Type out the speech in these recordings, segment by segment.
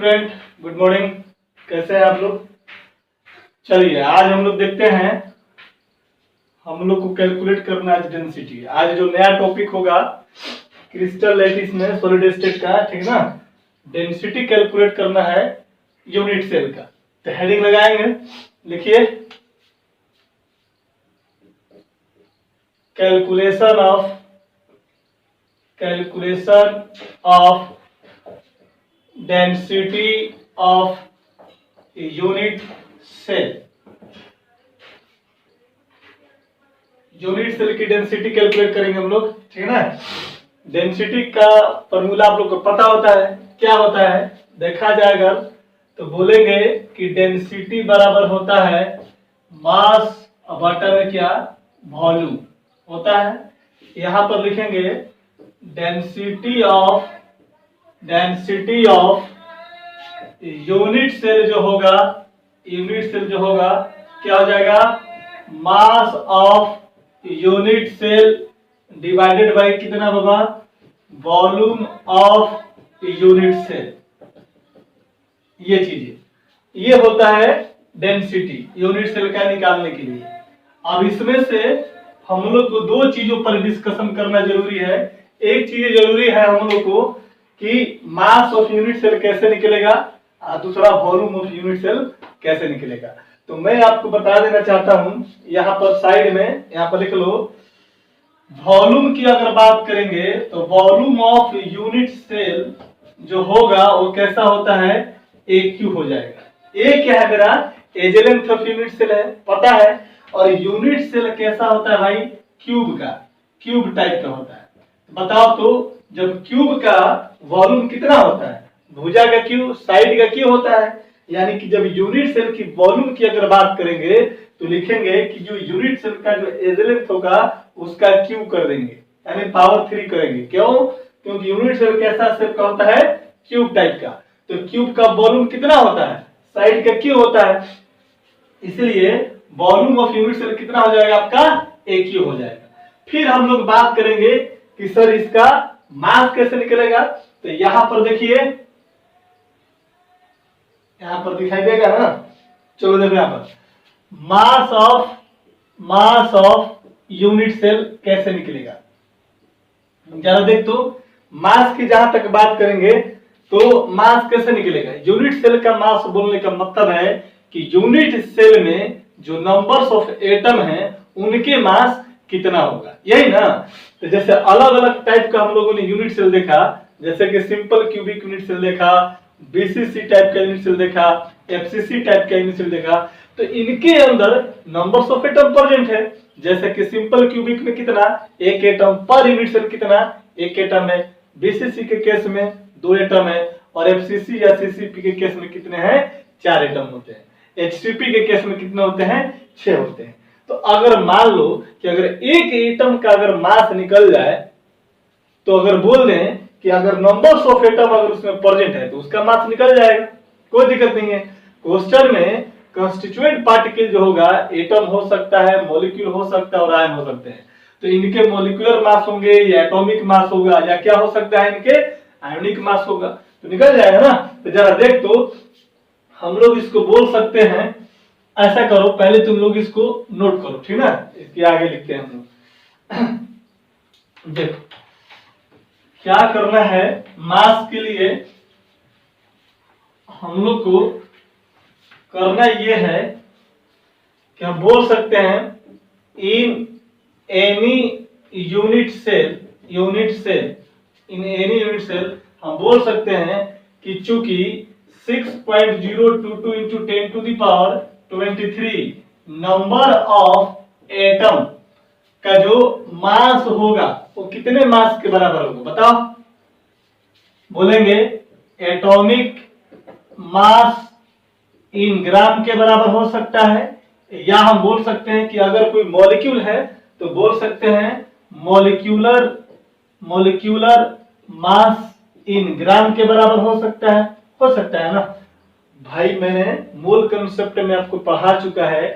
Student, good morning. कैसे हैं आप लोग? चलिए आज हम लोग देखते हैं, हम लोग को कैलकुलेट करना है डेंसिटी। आज जो नया टॉपिक होगा क्रिस्टल लैटिस में सॉलिड स्टेट का, ठीक ना, डेंसिटी कैलकुलेट करना है यूनिट सेल का। तो हेडिंग लगाएंगे, लिखिए calculation of density of unit cell. Unit cell की डेंसिटी कैलकुलेट करेंगे हम लोग, ठीक है ना। डेंसिटी का फॉर्मूला आप लोग को पता होता है, क्या होता है देखा जाए अगर तो बोलेंगे कि डेंसिटी बराबर होता है मास बटा में क्या, वॉल्यूम होता है। यहां पर लिखेंगे डेंसिटी ऑफ यूनिट सेल जो होगा, क्या हो जाएगा, mass of unit cell divided by कितना होगा, वॉल्यूम ऑफ यूनिट सेल। ये चीजें, ये होता है डेंसिटी यूनिट सेल का निकालने के लिए। अब इसमें से हम लोग को दो चीजों पर डिस्कशन करना जरूरी है। एक चीज जरूरी है हम लोग को कि मास ऑफ यूनिट सेल कैसे निकलेगा, और दूसरा वॉल्यूम ऑफ यूनिट सेल कैसे निकलेगा। तो मैं आपको बता देना चाहता हूं, यहाँ पर साइड में यहाँ पर लिख लो, वॉल्यूम की अगर बात करेंगे तो वॉल्यूम ऑफ यूनिट सेल जो होगा वो कैसा होता है, ए क्यू हो जाएगा। ए क्या है मेरा, edge length of unit cell है, पता है। और यूनिट सेल कैसा होता है भाई, क्यूब का, क्यूब टाइप का होता है। बताओ तो जब क्यूब का वॉल्यूम कितना होता है, भुजा का क्यू, साइड का क्यू होता है। यानी कि जब यूनिट सेल की वॉल्यूम की अगर बात करेंगे तो लिखेंगे कि जो यूनिट सेल का जो एज लेंथ होगा उसका क्यू कर देंगे, यानी पावर 3 करेंगे। क्यों? क्योंकि यूनिट सेल कैसा शेप का होता है, क्यूब टाइप का। तो क्यूब का वॉल्यूम कितना होता है, साइड का क्यू होता है, इसलिए वॉल्यूम ऑफ यूनिट सेल कितना हो जाएगा आपका, ए क्यू हो जाएगा। फिर हम लोग बात करेंगे कि सर इसका मास कैसे निकलेगा। तो यहां पर देखिए, यहां पर दिखाई देगा ना, चलो देखो यहां पर मास ऑफ यूनिट सेल कैसे निकलेगा। जरा देख तो, मास की जहां तक बात करेंगे तो मास कैसे निकलेगा। यूनिट सेल का मास बोलने का मतलब है कि यूनिट सेल में जो नंबर्स ऑफ एटम हैं उनके मास कितना होगा, यही ना। तो जैसे अलग अलग टाइप का हम लोगों ने यूनिट सेल देखा, जैसे कि सिंपल क्यूबिक यूनिट सेल देखा, बीसीसी टाइप का यूनिट सेल देखा, एफसीसी टाइप का यूनिट सेल देखा। तो इनके अंदर नंबर्स ऑफ एटम प्रेजेंट है। जैसे कि सिंपल क्यूबिक में कितना, एक एटम पर यूनिट सेल कितना, एक एटम है। बीसीसी के केस में 2 एटम है, और एफसीसी या सीसीपी के केस में कितने हैं, 4 एटम होते हैं। एचसीपी के केस में कितने होते हैं, 6 होते हैं। तो अगर मान लो कि अगर एक एटम का अगर मास निकल जाए, तो अगर बोल दें कि अगर नंबर्स ऑफ एटम अगर उसमें प्रेजेंट है तो उसका मास निकल जाएगा, कोई दिक्कत नहीं है। क्वेश्चन में कंस्टिट्यूएंट पार्टिकल जो होगा, एटम हो सकता है, मॉलिक्यूल हो सकता है और आयन हो सकते हैं। तो इनके मॉलिक्यूलर मास होंगे या एटॉमिक मास होगा, या क्या हो सकता है, इनके आयोनिक मास होगा, तो निकल जाएगा ना। तो जरा देख तो, हम लोग इसको बोल सकते हैं, ऐसा करो पहले तुम लोग इसको नोट करो, ठीक ना, इसके आगे लिखते हैं हम लोग। देखो क्या करना है, मास के लिए हम लोग को करना ये है कि हम बोल सकते हैं in any unit cell in any unit cell हम बोल सकते हैं कि चूंकि 6.022 into 10 to the power 23 number of atom का जो मास होगा वो कितने मास के बराबर होगा, बताओ। बोलेंगे एटॉमिक मास इन ग्राम के बराबर हो सकता है, या हम बोल सकते हैं कि अगर कोई मॉलिक्यूल है तो बोल सकते हैं मॉलिक्यूलर मास इन ग्राम के बराबर हो सकता है ना भाई। मैंने मूल कंसेप्ट में आपको पढ़ा चुका है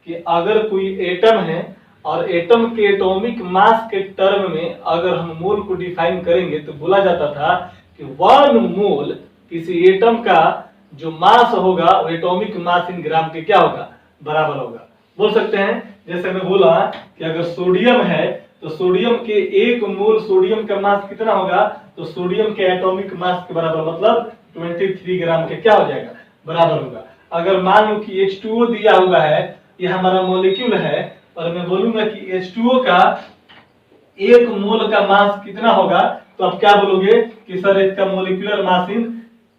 कि अगर कोई एटम है और एटम के एटॉमिक मास के टर्म में अगर हम मोल को डिफाइन करेंगे तो बोला जाता था कि 1 मोल किसी एटम का जो मास होगा वो एटॉमिक मास इन ग्राम के क्या होगा, बराबर होगा। बोल सकते हैं जैसे मैं बोला कि अगर सोडियम है तो सोडियम के 1 मोल सोडियम का मास कितना होगा, तो सोडियम के एटॉमिक मास के बराबर, मतलब 23 ग्राम के क्या हो जाएगा, बराबर होगा। अगर मान लो कि H2O दिया हुआ है, ये हमारा मॉलिक्यूल है, और मैं बोलूंगा कि H2O का 1 मोल का मास कितना होगा, तो आप क्या बोलोगे कि सर इसका मोलिकुलर मास इन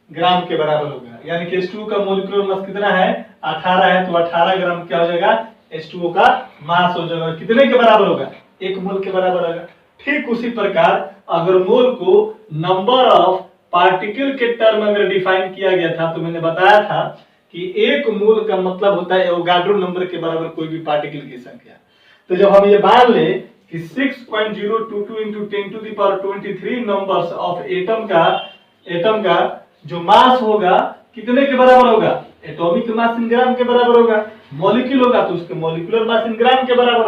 ग्राम के बराबर होगा। यानी कि H2O का मोलिकुलर मास कितना है, 18 है, तो 18 ग्राम क्या हो जाएगा, H2O का मास हो जाएगा। कितने के बराबर होगा, 1 मोल के बराबर होगा। ठीक उसी प्रकार अगर मोल को नंबर ऑफ पार्टिकल के टर्म अगर डिफाइन किया गया था, तो मैंने बताया था कि 1 मोल का मतलब होता है एवोगाड्रो नंबर के बराबर कोई भी पार्टिकल की संख्या। तो जब हम ये मान ले कि 6.022 into 10 to the power 23 numbers of atom का जो मास होगा कितने के बराबर होगा, एटॉमिक मास इन ग्राम के बराबर होगा। मॉलिक्यूल होगा तो उसके मॉलिक्यूलर मास इन ग्राम के बराबर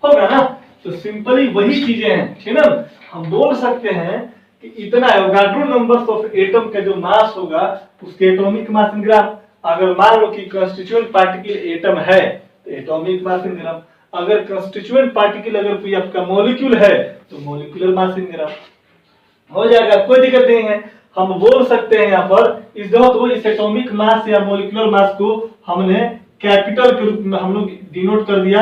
होगा ना। तो सिंपली वही चीजें हैं, ठीक ना। हम बोल सकते हैं कि इतना एवोगाड्रो नंबर्स ऑफ एटम का जो मास होगा उसके एटॉमिक मास इन ग्राम। अगर मान लो कि कंस्टिट्यूएंट पार्टिकल एटम है तो एटॉमिक मास इन ग्राम। अगर कंस्टिट्यूएंट पार्टिकल अगर कोई आपका मॉलिक्यूल है तो मॉलिक्यूलर मास इन ग्राम हो जाएगा, कोई दिक्कत नहीं है। हम बोल सकते हैं यहाँ पर इस एटॉमिक मास या मॉलिक्यूलर मास को हमने कैपिटल के रूप में हम लोग डिनोट कर दिया,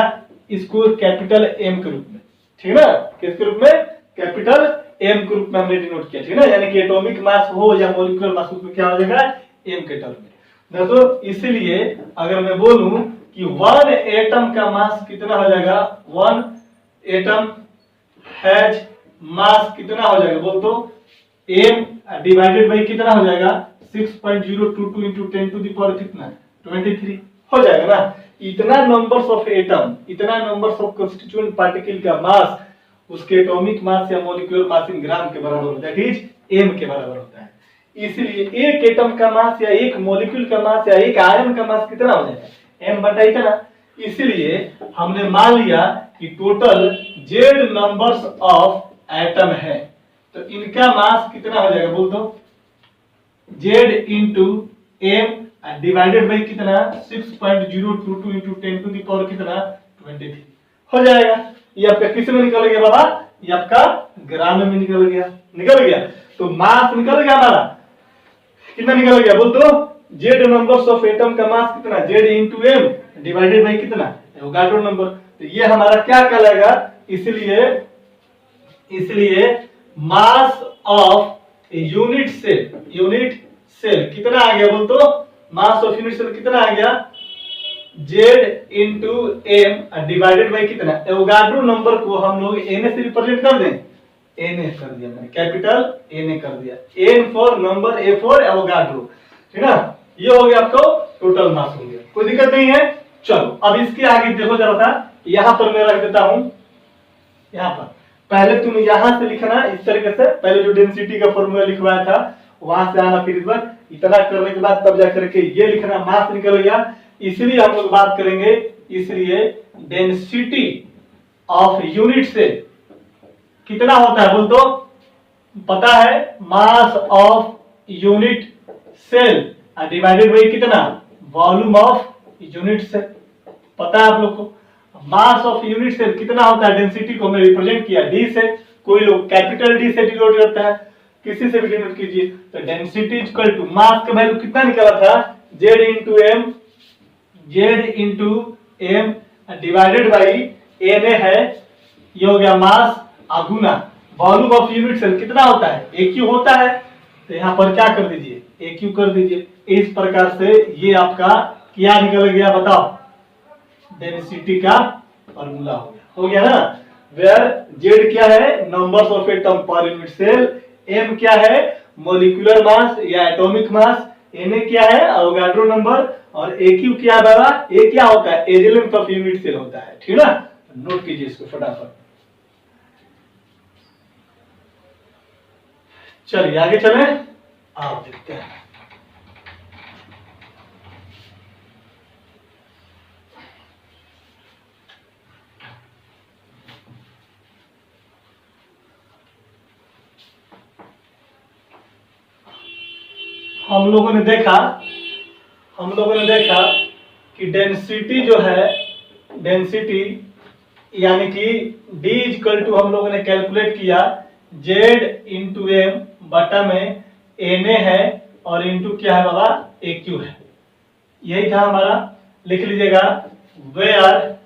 इसको कैपिटल एम के रूप में, ठीक है ना। किसके रूप में, कैपिटल एम के रूप में हमने डिनोट किया, ठीक है ना। यानी कि एटॉमिक मास हो या मॉलिक्यूलर मास, उसमें क्या हो जाएगा, एम के टर्म में। तो इसीलिए अगर मैं बोलूं कि 1 एटम का मास कितना हो जाएगा, 1 एटम हैज मास कितना हो जाएगा, बोल तो m डिवाइडेड बाई कितना हो जाएगा, 6.022 into 10 to the power कितना, 23 हो जाएगा ना। इतना नंबर्स ऑफ एटम, इतना नंबर्स ऑफ कंस्टिट्यूएंट पार्टिकल का मास उसके एटॉमिक मास या मॉलिक्यूलर मास इन ग्राम के बराबर होता है, ठीक, m के बराबर होता है। इसलिए एक एटम का मास या एक मॉलिक्यूल का मास या एक आयन का मास कितना हो जाएगा, m बटा इतना। इसलिए हमने मान लिया कि total z numbers of atom है, तो इनका मास कितना हो जाएगा, बोल दो, z into M divided by कितना, 6.022 इंटू 10 टू द पावर कितना, 23 हो जाएगा। ये आपका किस में निकल गया बाबा, ये आपका ग्राम में निकल गया। तो मास निकल गया हमारा, कितना निकल गया, बोल तो, z नंबर्स ऑफ एटम का मास कितना, z into M divided by कितना, एवोगाड्रो नंबर। तो ये हमारा क्या कहलाएगा, इसलिए मास ऑफ यूनिट सेल कितना आ गया, बोल तो, मास ऑफ यूनिट सेल कितना आ गया, z into M divided by कितना, एवोगाड्रो नंबर को हम लोग na से रिप्रेजेंट कर दें, na कर दिया मैंने, कैपिटल na कर दिया, n for number, a for Avogadro, ठीक ना। ये हो गया आपको टोटल मास हो गया, कोई दिक्कत नहीं है। चलो अब इसके आगे देखो जरा सा, यहां पर मैं रख देता हूं, यहां पर पहले तुम यहां से लिखना इस तरीके से, पहले जो डेंसिटी का फॉर्मूला लिखवाया था वहां से आना, फिर इस बार इतना करने के बाद तब जाकर के ये लिखना, मास निकल गया। इसलिए हम लोग बात करेंगे, इसलिए डेंसिटी ऑफ यूनिट से कितना होता है, बोल तो, पता है, mass of unit cell divided by कितना, वॉल्यूम ऑफ यूनिट सेल, पता है आप लोग को। मास ऑफ यूनिट सेल कितना होता है, डेंसिटी को हमने रिप्रेजेंट किया डी से, कोई लोग कैपिटल डी से डिनोट करता है, किसी से भी डिनोट कीजिए। तो डेंसिटी इक्वल टू मास का वैल्यू कितना निकला था, z into M divided by Na है, ये हो गया मास, अगुना वॉल्यूम ऑफ यूनिट सेल कितना होता है, AQ होता है। तो यहाँ पर क्या कर दीजिए, AQ कर दीजिए। इस प्रकार से ये आपका क्या निकल गया, बताओ, डेंसिटी का फॉर्मूला हो गया ना। वेयर z क्या है, numbers of atom per unit cell, m क्या है, मॉलिक्यूलर मास या एटॉमिक मास, Na क्या है, एवोगाड्रो नंबर, और AQ क्या है बाबा, A क्या होता है, edge length of unit cell होता है, ठीक ना। नोट कीजिए इसको फटाफट। चलिए आगे चले, आप देखते हैं। हम लोगों ने देखा कि डेंसिटी जो है, डेंसिटी यानी कि D इक्वल टू हम लोगों ने कैलकुलेट किया Z इंटू एम बटा में Na है और इंटू क्या है बाबा, AQ है। यही था हमारा, लिख लीजिएगा। वेयर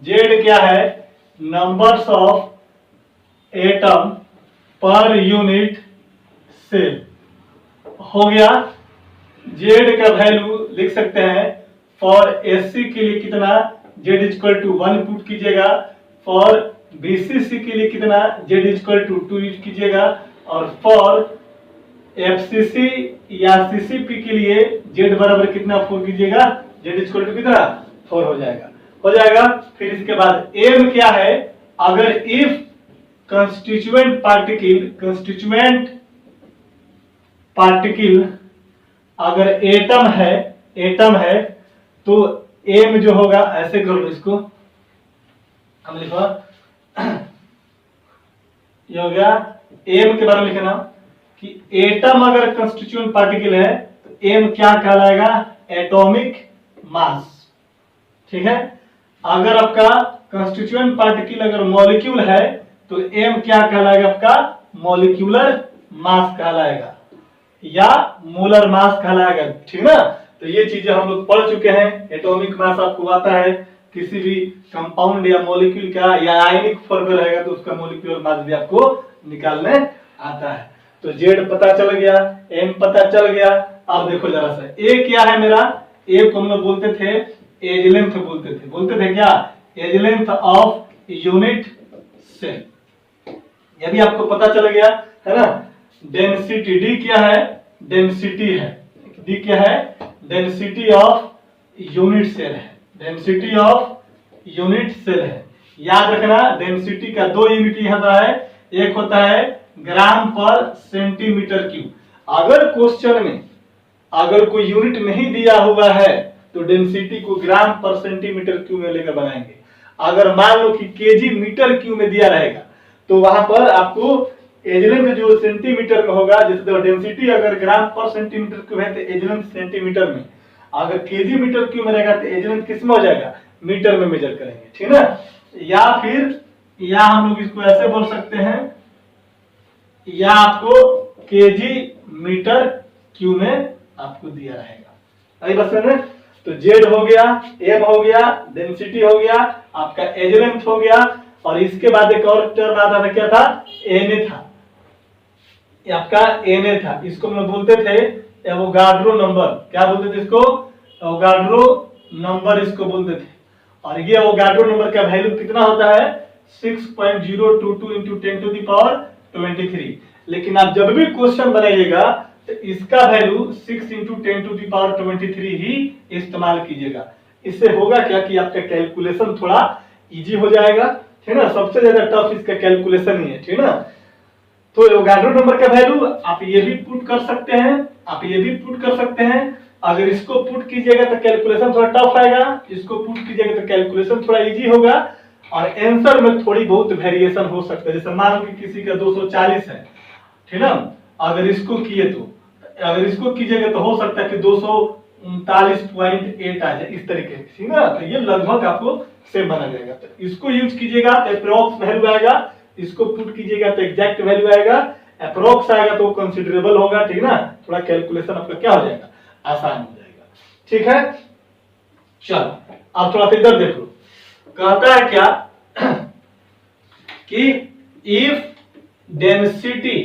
Z क्या है, numbers of atom per unit cell. हो गया। Z का वैल्यू लिख सकते हैं फॉर SC के लिए कितना, Z इक्वल टू 1 पुट कीजिएगा। फॉर BCC के लिए कितना, Z इक्वल टू 2 यूज कीजिएगा। और फॉर FCC या CCP के लिए Z बराबर कितना 4 कीजिएगा, Z इक्वल टू कितना 4 हो जाएगा। फिर इसके बाद M क्या है, अगर इफ कंस्टिट्यूएंट पार्टिकल अगर एटम है तो M जो होगा, ऐसे कर लो इसको, हम लिखो ये हो गया। M के बारे में लिखना कि एटम अगर कंस्टिट्यूएंट पार्टिकल है तो M क्या कहलाएगा, एटॉमिक मास। ठीक है। अगर आपका कंस्टिट्यूएंट पार्टिकल अगर मॉलिक्यूल है तो M क्या कहलाएगा, आपका मॉलिक्यूलर मास कहलाएगा या मोलर मास कहलाएगा। ठीक ना। तो ये चीजें हम लोग पढ़ चुके हैं। एटॉमिक मास आपको आता है, किसी भी कंपाउंड या मॉलिक्यूल का या आयनिक फॉर्म में रहेगा तो उसका मॉलिक्यूलर मास भी आपको निकालने आता है। तो Z पता चल गया, M पता चल गया। अब देखो जरा सा, A क्या है मेरा, A को हम लोग बोलते थे एज लेंथ, बोलते थे क्या, edge length of unit cell. ये भी आपको पता चल गया है ना। डेंसिटी D क्या है, डेंसिटी है, D क्या है, डेंसिटी ऑफ यूनिट सेल है, डेंसिटी ऑफ यूनिट सेल है। याद रखना डेंसिटी का 2 यूनिट होता है, एक होता है ग्राम पर सेंटीमीटर क्यूब। अगर क्वेश्चन में अगर कोई यूनिट नहीं दिया हुआ है तो डेंसिटी को ग्राम पर सेंटीमीटर क्यूब में लेकर बनाएंगे। अगर मान लो कि केजी मीटर क्यूब में दिया रहेगा तो वहां पर आपको एजलेंथ जो सेंटीमीटर में होगा, जैसे डेंसिटी अगर ग्राम पर सेंटीमीटर क्यूब है तो एजलेंथ सेंटीमीटर में, अगर केजी मीटर क्यूब में रहेगा तो एजलेंथ किस में हो जाएगा, मीटर में मेजर करेंगे। ठीक ना। या फिर या हम लोग इसको ऐसे बोल सकते हैं, या आपको केजी मीटर क्यूब में आपको दिया रहेगा। अरे बस है। तो Z हो गया, M हो गया, डेंसिटी हो गया, आपका एज लेंथ हो गया, और इसके बाद एक और टर्म आता था, क्या था, Na था। ये आपका Na था। इसको हम लोग बोलते थे एवोगाड्रो नंबर। क्या बोलते थे इसको, एवोगाड्रो नंबर इसको बोलते थे। और ये एवोगाड्रो नंबर का वैल्यू कितना होता है, 6.022 इंटू 10 टू द पावर 23। लेकिन आप जब भी क्वेश्चन बनाइएगा तो इसका value 6 into 10 to the power 23 ही इस्तेमाल कीजिएगा। इससे होगा क्या कि आपका कैलकुलेशन थोड़ा इजी हो जाएगा। ठीक ना। सबसे ज्यादा टफ इसका कैलकुलेशन ही है। ठीक ना। तो एवोगाड्रो नंबर का वैल्यू आप ये भी पुट कर सकते हैं, अगर इसको पुट कीजिएगा तो कैलकुलेशन थोड़ा टफ आएगा, इसको पुट कीजिएगा तो कैलकुलेशन थोड़ा इजी होगा, और आंसर में थोड़ी बहुत वेरिएशन हो सकता है। जैसे मान लो कि किसी का 240 है, ठीक ना, अगर इसको कीजिएगा तो हो सकता है कि 239.8 आ जाए, इस तरीके से। ठीक ना। तो ये लगभग आपको सेम बना जाएगा। तो इसको यूज कीजिएगा तो अप्रॉक्स वैल्यू आएगा, इसको पुट कीजिएगा तो एग्जैक्ट वैल्यू आएगा, अप्रॉक्स आएगा तो कंसीडरेबल होगा। ठीक ना। थोड़ा कैलकुलेशन आपका क्या हो जाएगा, आसान हो जाएगा। ठीक है। चलो अब थोड़ा सा इधर देखो, कहता है क्या कि if density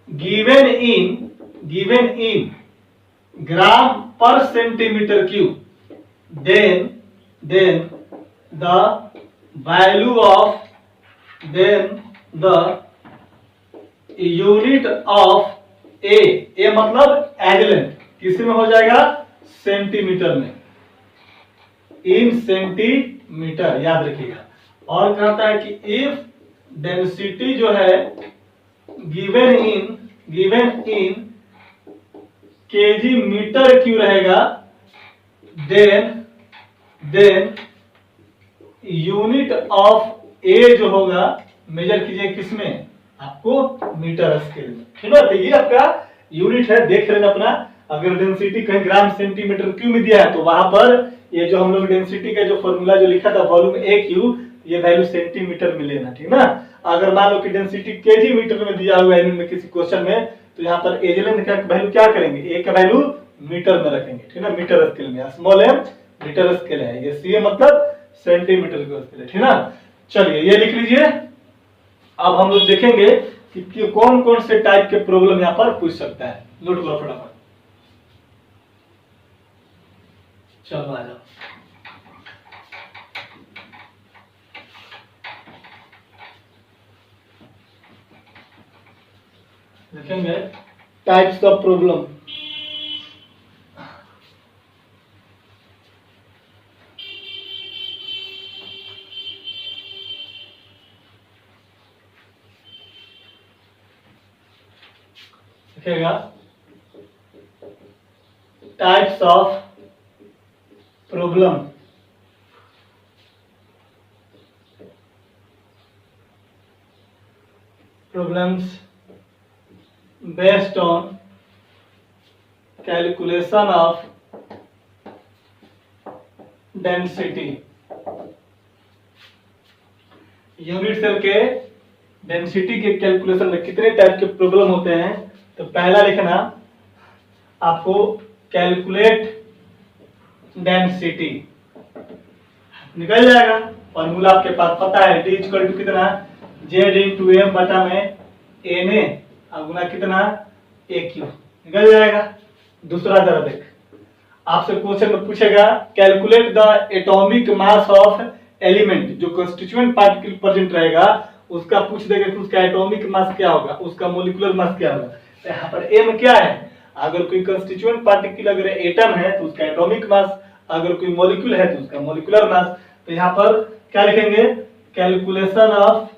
given in gram per centimeter cube, then the value of the unit of a मतलब एज लेंथ किस में हो जाएगा, सेंटीमीटर में, इन सेंटीमीटर, याद रखिएगा। और कहता है कि इफ डेंसिटी जो है given in KG metre cube रहेगा, देन यूनिट ऑफ ए जो होगा मेजर कीजिए किसमें, आपको मीटर स्केल में। ठीक है। तो ये आपका यूनिट है, देख लेना अपना। अगर डेंसिटी कहीं ग्राम सेंटीमीटर क्यूब में दिया है तो वहां पर ये जो हम लोग डेंसिटी का जो फॉर्मूला जो लिखा था वॉल्यूम ए क्यू, ये वैल्यू सेंटीमीटर में लेना, ठीक ना। अगर मान लो कि डेंसिटी केजी मीटर में दिया हुआ है किसी क्वेश्चन में, तो यहाँ पर एज लेंथ का वैल्यू क्या करेंगे, ए का वैल्यू मीटर में रखेंगे, ठीक ना, मीटर स्केल में। स्मॉल एम मीटर स्केल है, ये सी मतलब सेंटीमीटर का स्केल है, ठीक ना। चलिए ये लिख लीजिए। अब हम लोग देखेंगे कि कौन कौन से टाइप के प्रॉब्लम यहाँ पर पूछ सकता है। नोट करो फटाफट। चलो आ जाओ। देखेंगे टाइप्स ऑफ प्रॉब्लम। देखेगा types of problem. Problems based on calculation of density। Unit cell के डेंसिटी के कैलकुलेशन में कितने टाइप के प्रॉब्लम होते हैं। तो पहला लिखना आपको कैलकुलेट डेंसिटी, निकल जाएगा। फॉर्मूला आपके पास पता है, डी इक्वल टू कितना, जेड इंटू एम बटा में एन ए गुना कितना, ए क्यू, निकल जाएगा। दूसरा जरा देख, आपसे क्वेश्चन में पूछेगा calculate the atomic mass of element, जो कंस्टिट्यूएंट पार्टिकल प्रेजेंट रहेगा उसका पूछ देगा कि उसका एटॉमिक मास क्या होगा, उसका मोलिकुलर मास क्या होगा। तो यहाँ पर एम क्या है, अगर कोई कंस्टिट्यूएंट पार्टिकल अगर एटम है तो उसका एटॉमिक मास, अगर कोई मॉलिक्यूल है तो उसका मोलिकुलर मास। तो यहाँ पर क्या लिखेंगे, कैलकुलेशन ऑफ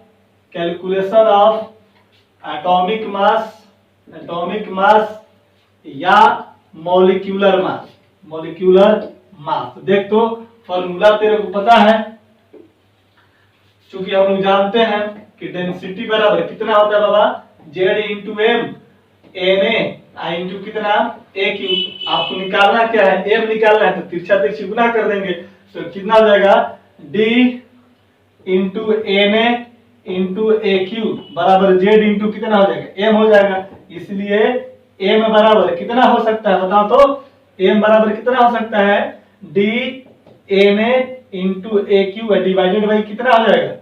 एटॉमिक मास या मॉलिक्यूलर मास। देख तो फॉर्मूला तेरे को पता है, क्योंकि हम लोग जानते हैं कि डेंसिटी बराबर कितना होता है बाबा, Z into M N A I into कितना, ए क्यू। आपको निकालना क्या है, एम निकालना है, तो तिरछा तिरछी गुना कर देंगे। तो कितना हो जाएगा, D into N A into a cube बराबर जेड इंटू कितना हो जाएगा, एम हो जाएगा। इसलिए एम बराबर कितना हो सकता है बताओ तो, एम बराबर कितना हो सकता है, D N A into a cube divided by कितना हो जाएगा,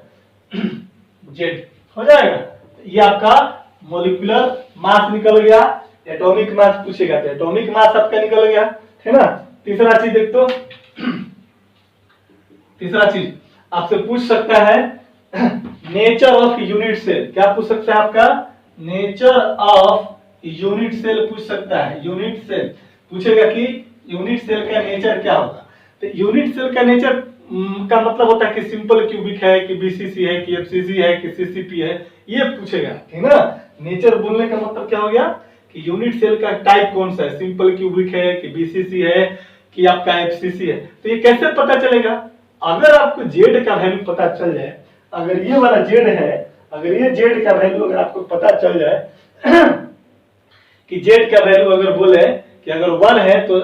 जेड हो जाएगा। ये आपका मोलिकुलर मास निकल गया। एटॉमिक मास पूछेगा तो एटॉमिक मास आपका निकल गया, है ना। तीसरा चीज देख तो, तीसरा चीज आपसे पूछ सकता है नेचर ऑफ यूनिट सेल। क्या पूछ सकता है आपका, नेचर ऑफ यूनिट सेल पूछ सकता है। यूनिट सेल पूछेगा कि यूनिट सेल का नेचर क्या होगा। तो यूनिट सेल का नेचर का मतलब होता है कि सिंपल क्यूबिक है कि बीसीसी है कि एफसीसी है कि सीसीपी है, ये पूछेगा, ठीक ना। नेचर बोलने का मतलब क्या हो गया कि यूनिट सेल का टाइप कौन सा है, सिंपल क्यूबिक है कि बीसीसी है कि आपका एफसीसी है। तो ये कैसे पता चलेगा, अगर आपको जेड का वैल्यू पता चल जाए, अगर ये वाला जेड है, अगर ये जेड का वैल्यू अगर आपको पता चल जाए कि जेड का वैल्यू अगर बोले कि अगर 1 है तो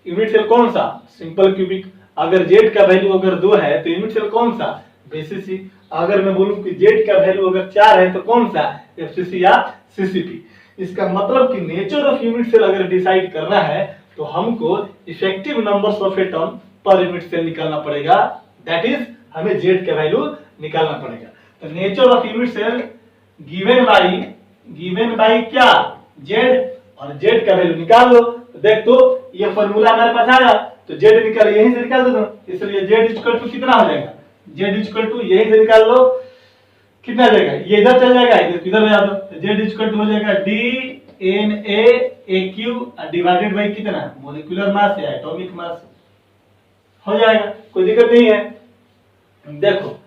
यूनिट सेल कौन सा, सिंपल क्यूबिक। अगर जेड का वैल्यू अगर 2 है तो यूनिट सेल कौन सा, बीसीसी। अगर मैं बोलूं कि जेड का वैल्यू अगर 4 है तो कौन सा, एफसीसी या सीसीपी। इसका मतलब कि नेचर ऑफ यूनिट सेल अगर डिसाइड करना है तो हमको effective numbers of atom per unit cell निकालना पड़ेगा, दैट इज हमें जेड का वैल्यू निकालना पड़ेगा। तो nature of unit cell given by क्या, जेड, और जेड का वैल्यू निकाल लो। तो देख तो ये फॉर्मूला हमारे पास आया, तो जेड निकाल, यहीं से निकाल दो। इसलिए जेड इक्वल टू कितना हो जाएगा, जेड इक्वल टू यहीं से निकाल लो, कितना जाएगा, ये इधर चल जाएगा, इधर ले जा दो। तो जेड इक्वल टू हो जाएगा D N A cube divided by कितना, मोलिकुलर मास या एटॉमिक मास, हो जाएगा, कोई दिक्कत नहीं है। देखो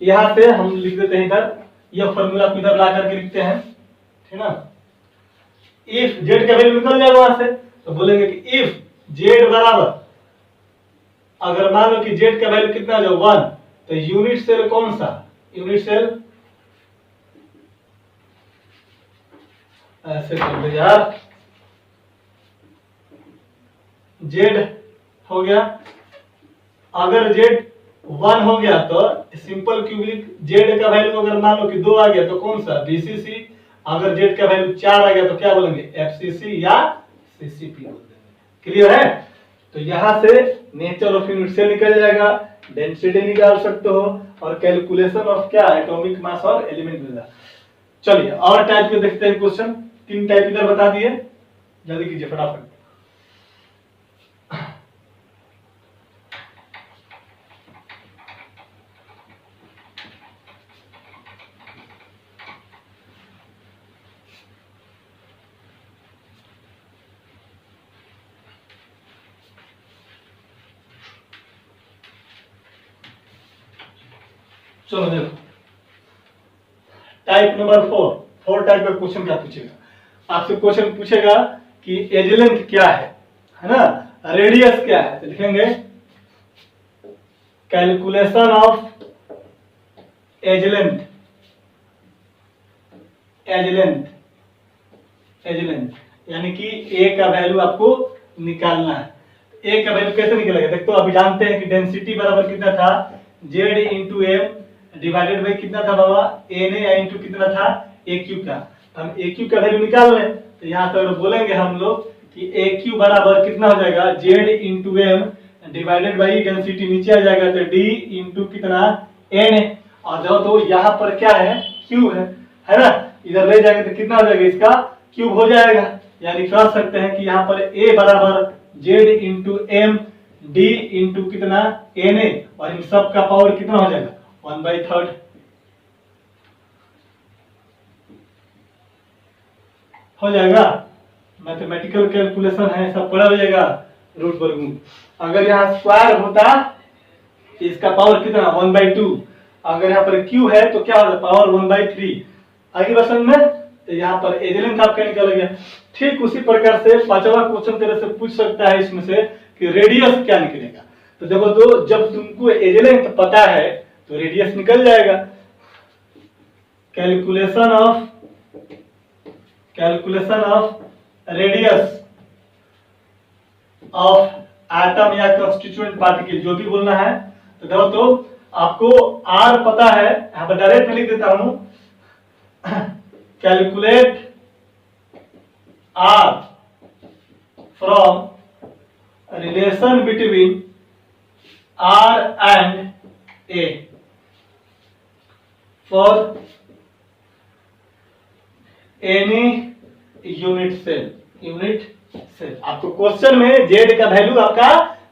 यहां से हम लिख देते हैं इधर, ये फॉर्मूला को इधर ला करके लिखते हैं, ठीक ना। इफ जेड का वैल्यू निकल जाएगा वहां से, तो बोलेंगे कि इफ जेड बराबर, अगर मान लो कि जेड का वैल्यू कितना जो 1, तो यूनिट सेल कौन सा, यूनिट सेल ऐसे कर दो यार, जेड हो गया। अगर जेड 1 हो गया तो सिंपल क्यूबिक जेड का वैल्यू अगर मान लो कि 2 आ गया तो कौन सा, बीसीसी। अगर जेड का वैल्यू 4 आ गया तो क्या बोलेंगे, एफसीसी या सीसीपी बोल देंगे। क्लियर है? तो यहां से नेचर ऑफ यूनिट से निकल जाएगा, डेंसिटी निकाल सकते हो, और कैलकुलेशन ऑफ क्या, एटॉमिक मास और एलिमेंट मिलेगा। चलिए और टाइप के देखते हैं क्वेश्चन। 3 टाइप इधर बता दिए, जल्दी कीजिए फटाफट। चलो देखो, टाइप नंबर 4 टाइप का क्वेश्चन क्या पूछेगा आपसे, क्वेश्चन पूछेगा कि एज लेंथ क्या है ना, रेडियस क्या है। तो लिखेंगे calculation of edge length, edge length, edge length, यानी कि ए का वैल्यू आपको निकालना है। ए का वैल्यू कैसे निकलेगा, देखो अभी जानते हैं कि डेंसिटी बराबर कितना था, Z into M divided by कितना था बाबा, एन ए इंटू कितना था, ए क्यू का। हम ए क्यू का वैल्यू निकाल लें तो यहाँ पर बोलेंगे हम लोग कि ए क्यू बराबर कितना हो जाएगा, Z into M divided by density नीचे आ जाएगा तो डी इंटू कितना, एन ए, और जो तो यहाँ पर क्या है, क्यू है ना, इधर ले जाएंगे तो कितना हो जाएगा, इसका क्यूब हो जाएगा। यानी कह सकते हैं कि यहाँ पर ए बराबर Z into M D into कितना, एन ए, और इन सब का पावर कितना हो जाएगा, 1/3 हो जाएगा। मैथमेटिकल कैलकुलेशन है, सब पढ़ा हो जाएगा, रूट वर्गमूल। अगर यहाँ स्क्वायर होता तो इसका पावर कितना, 1/2। अगर यहाँ पर क्यू है तो क्या होगा, पावर 1/3। आगे बसन में तो यहाँ पर एज लेंथ आपका निकल गया। ठीक उसी प्रकार से 5वां क्वेश्चन तरह से पूछ सकता है इसमें से कि रेडियस क्या निकलेगा। तो देखो, तो जब तुमको एज लेंथ पता है तो रेडियस निकल जाएगा। Calculation of radius of atom या कंस्टिट्यूएंट पार्टिकल, जो भी बोलना है। तो देखो, तो आपको आर पता है, यहाँ पर डायरेक्ट लिख देता हूं, calculate R from relation between R and a for any unit cell. आपको क्वेश्चन में जेड का वैल्यू आपका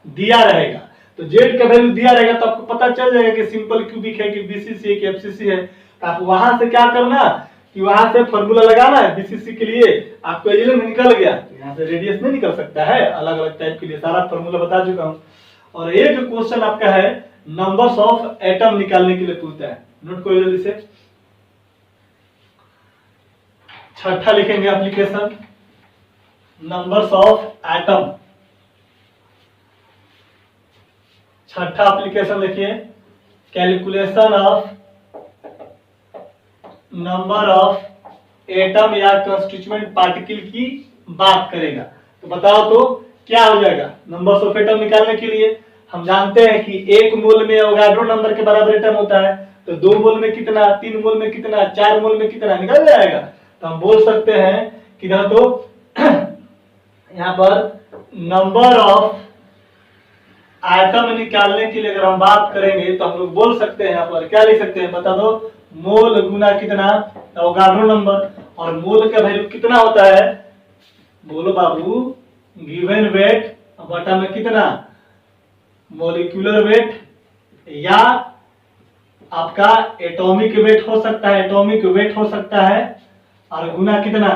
दिया रहेगा, तो जेड का वैल्यू दिया रहेगा तो आपको पता चल जाएगा कि सिंपल क्यूबिक है कि बीसीसी है कि एफसीसी है। तो आप वहां से क्या करना कि वहां से फॉर्मूला लगाना है बीसीसी के लिए, आपको एज लेंथ निकल गया तो यहाँ से रेडियस नहीं निकल सकता है। अलग अलग टाइप के लिए सारा फॉर्मूला बता चुका हूं। और एक क्वेश्चन आपका है नंबर्स ऑफ एटम निकालने के लिए पूछता है, नोट करो जल्दी से। 6ठा लिखेंगे एप्लीकेशन, नंबर्स ऑफ एटम। 6ठा एप्लीकेशन लिखिए, calculation of number of atom या कंस्टिट्यूएंट पार्टिकल की बात करेगा। तो बताओ तो क्या हो जाएगा, नंबर्स ऑफ एटम निकालने के लिए हम जानते हैं कि 1 मोल में अवोगाड्रो नंबर के बराबर एटम होता है। तो 2 मोल में कितना, 3 मोल में कितना, 4 मोल में कितना, निकल जाएगा। तो हम बोल सकते हैं कि तो यहाँ पर नंबर ऑफ एटम निकालने के लिए अगर हम बात करेंगे तो हम लोग बोल सकते हैं, यहाँ पर क्या लिख सकते हैं, बता दो, मोल गुना कितना, अवोगाड्रो नंबर। और मोल का वैल्यू कितना होता है, बोलो बाबू, गिवन वेट बटा में कितना, मोलिक्यूलर वेट, या आपका एटॉमिक वेट हो सकता है, एटॉमिक वेट हो सकता है, और गुना कितना,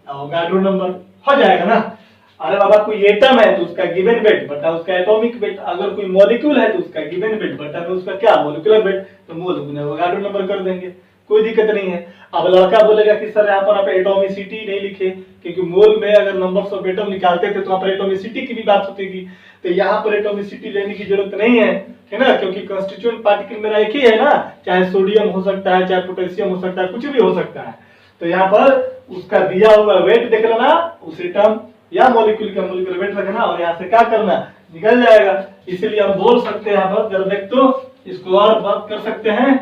अवोगाड्रो नंबर हो जाएगा ना। अरे बाबा, कोई एटम है तो उसका गिवन वेट बटा उसका एटॉमिक वेट, अगर कोई मॉलिक्यूल है तो उसका गिवन वेट बटा में उसका क्या, मोलिकुलर वेट, तो मोल गुना अवोगाड्रो नंबर कर देंगे, कोई दिक्कत नहीं है। अब लड़का बोलेगा कि सर यहाँ पर आप एटॉमिसिटी नहीं लिखे, क्योंकि मोल में अगर नंबर्स ऑफ एटम निकालते थे तो वहां पर एटॉमिसिटी की भी बात होती थी। तो यहाँ पर एटॉमिसिटी लेने की जरूरत नहीं है ना, क्योंकि कंस्टिट्यूएंट पार्टिकल मेरा एक ही है ना, चाहे सोडियम हो सकता है, चाहे पोटेशियम हो सकता है, कुछ भी हो सकता है। तो यहाँ पर उसका दिया हुआ वेट देख लेना, उस एटम या मॉलिक्यूल का मॉलिक्यूलर वेट रखना और यहाँ से क्या करना, निकल जाएगा। इसीलिए हम बोल सकते हैं यहाँ पर, जरा देख तो इसको और बात कर सकते हैं,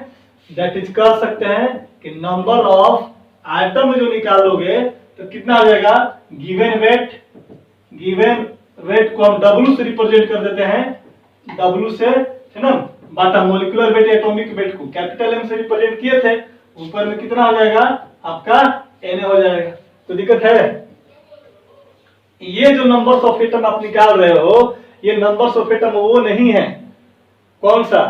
दैट इज कर सकते हैं कि नंबर ऑफ आइटम जो निकालोगे तो कितना आ जाएगा, गिवन वेट को हम W से रिप्रेजेंट कर देते हैं, W से है ना, बाटा मॉलिक्यूलर वेट एटॉमिक वेट को कैपिटल M से रिप्रेजेंट किए थे, ऊपर में कितना हो जाएगा आपका Na हो जाएगा। तो दिक्कत है, ये जो नंबर्स ऑफ एटम आप निकाल रहे हो, ये नंबर्स ऑफ एटम वो नहीं है, कौन सा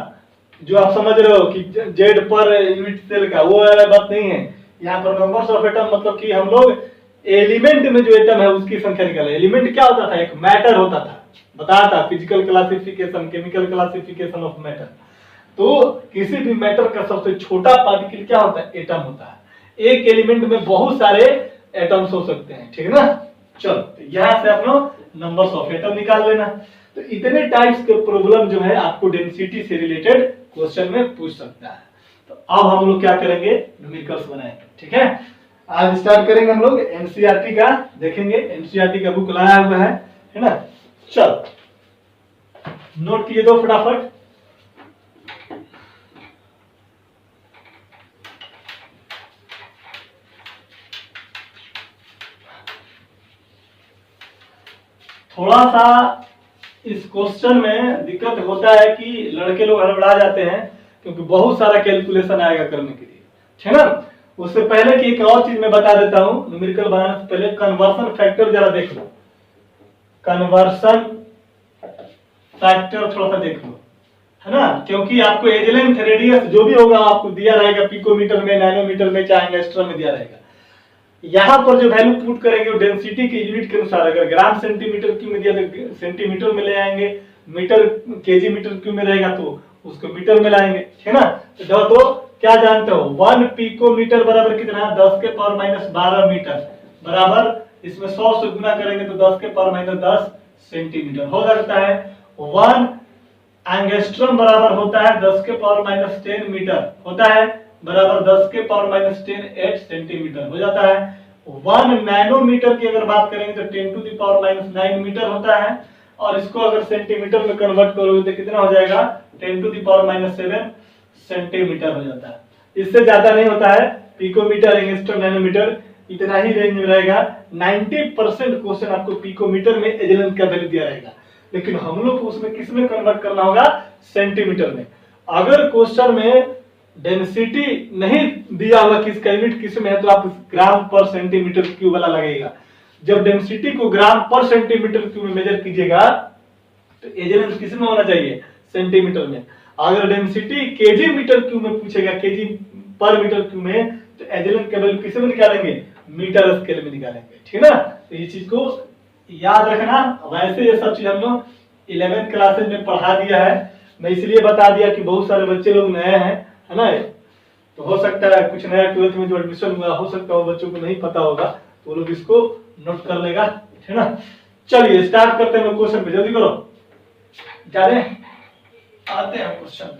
जो आप समझ रहे हो कि जेड पर यूनिट सेल का, वो बात नहीं है। यहाँ पर नंबर्स ऑफ एटम मतलब कि हम लोग एलिमेंट में जो एटम है उसकी संख्या निकाले। एलिमेंट क्या होता था, एक मैटर होता था, बताया था physical classification, chemical classification of matter. तो किसी भी मैटर का सबसे छोटा पार्टिकल क्या होता है, एटम होता है। एक एलिमेंट में बहुत सारे एटम्स हो सकते हैं, ठीक है ना। चलो तो यहाँ से आप लोग नंबर्स ऑफ एटम निकाल लेना। तो इतने टाइप्स के प्रॉब्लम जो है आपको डेंसिटी से रिलेटेड क्वेश्चन में पूछ सकता है। तो अब हम लोग क्या करेंगे, न्यूमेरिकल्स बनाएंगे, ठीक है। आज स्टार्ट करेंगे हम लोग एनसीईआरटी का, देखेंगे एनसीईआरटी का बुक लाया हुआ है ना। चल नोट किए दो फटाफट। थोड़ा सा इस क्वेश्चन में दिक्कत होता है कि लड़के लोग हड़बड़ा जाते हैं, क्योंकि बहुत सारा कैलकुलेशन आएगा करने के लिए, ठीक है ना। उससे पहले कि एक और चीज मैं बता देता हूं, न्यूमेरिकल बनाने से पहले कन्वर्शन फैक्टर जरा देख लो, कन्वर्शन फैक्टर थोड़ा सा देख लो, है ना। क्योंकि आपको एज लेंथ रेडियस जो भी होगा आपको दिया रहेगा, पिकोमीटर में, नैनोमीटर में, चाहे एंगस्ट्रम में दिया रहेगा। यहाँ पर जो वैल्यू पुट करेंगे वो डेंसिटी के यूनिट के अनुसार, अगर ग्राम सेंटीमीटर क्यूब में दिया तो सेंटीमीटर में ले आएंगे, मीटर केजी मीटर क्यूब में रहेगा तो उसको मीटर में लाएंगे, ठीक है ना। तो क्या जानते हो, 1 पिकोमीटर बराबर कितना, 10 के पावर माइनस 12 मीटर बराबर, इसमें 100 से गुना करेंगे तो 10 के पावर माइनस 10 सेंटीमीटर हो जाता है। 1 एंगस्ट्रम बराबर होता है 10 के पावर माइनस 10 मीटर होता है, बराबर 10 के पावर माइनस 10 8 सेंटीमीटर हो जाता है। 1 नैनोमीटर की अगर बात करेंगे तो 10 to the power minus 9 metre होता है, और इसको अगर सेंटीमीटर में कन्वर्ट करोगे तो कितना हो जाएगा, 10 to the power minus 7 centimetre हो जाता है। इससे ज्यादा नहीं होता है, पिकोमीटर, एंगस्ट्रम, नैनोमीटर इतना ही रेंज में रहेगा। 90% क्वेश्चन आपको पिकोमीटर में एज लेंथ का वैल्यू दिया रहेगा, लेकिन हम लोग को उसमें किस में कन्वर्ट करना होगा, सेंटीमीटर में। अगर क्वेश्चन में डेंसिटी नहीं दिया हुआ किसका यूनिट किस में है तो आप ग्राम पर सेंटीमीटर क्यूब वाला लगेगा। जब डेंसिटी को ग्राम पर सेंटीमीटर क्यूब में मेजर कीजिएगा तो एज लेंथ किस में होना चाहिए, सेंटीमीटर में। अगर डेंसिटी केजी मीटर क्यूब में पूछेगा, केजी पर मीटर क्यूब में, तो एज लेंथ का वैल्यू किस में निकालेंगे, मीटर स्केल में निकालेंगे, ठीक है ना। तो ये चीज को याद रखना। वैसे ये सब चीज हम लोग 11th क्लासेज में पढ़ा दिया है, मैं इसलिए बता दिया कि बहुत सारे बच्चे लोग नए हैं, है ना। तो हो सकता है कुछ नया 12th में जो एडमिशन हुआ हो सकता है बच्चों को नहीं पता होगा, तो लोग इसको नोट कर लेगा, ठीक है ना। चलिए स्टार्ट करते हैं क्वेश्चन पे, जल्दी करो, जाने आते हैं क्वेश्चन।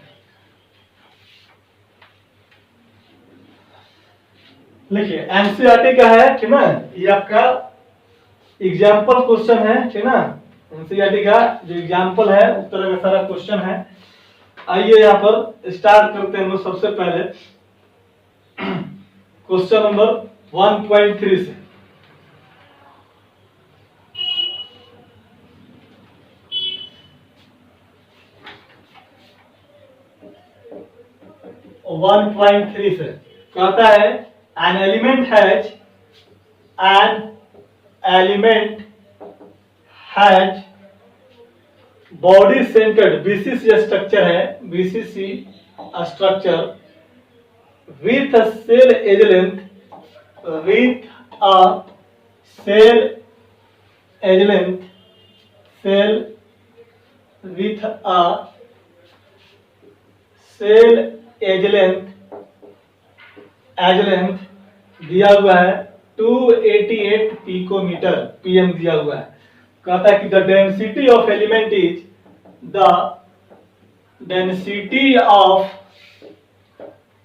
लिखिए एनसीईआरटी का है, ठीक ना, ये आपका एग्जाम्पल क्वेश्चन है, ठीक ना। एनसीईआरटी का जो एग्जाम्पल है उस तरह का सारा क्वेश्चन है। आइए यहाँ पर स्टार्ट करते हैं। सबसे पहले क्वेश्चन नंबर 1.3 से। से कहता है an element has body centered BCC structure है, BCC structure with a cell edge length, with a cell edge length, cell with a cell edge length दिया हुआ है 288 पिकोमीटर, पीएम दिया हुआ है। कहता है कि the density of element is, the density of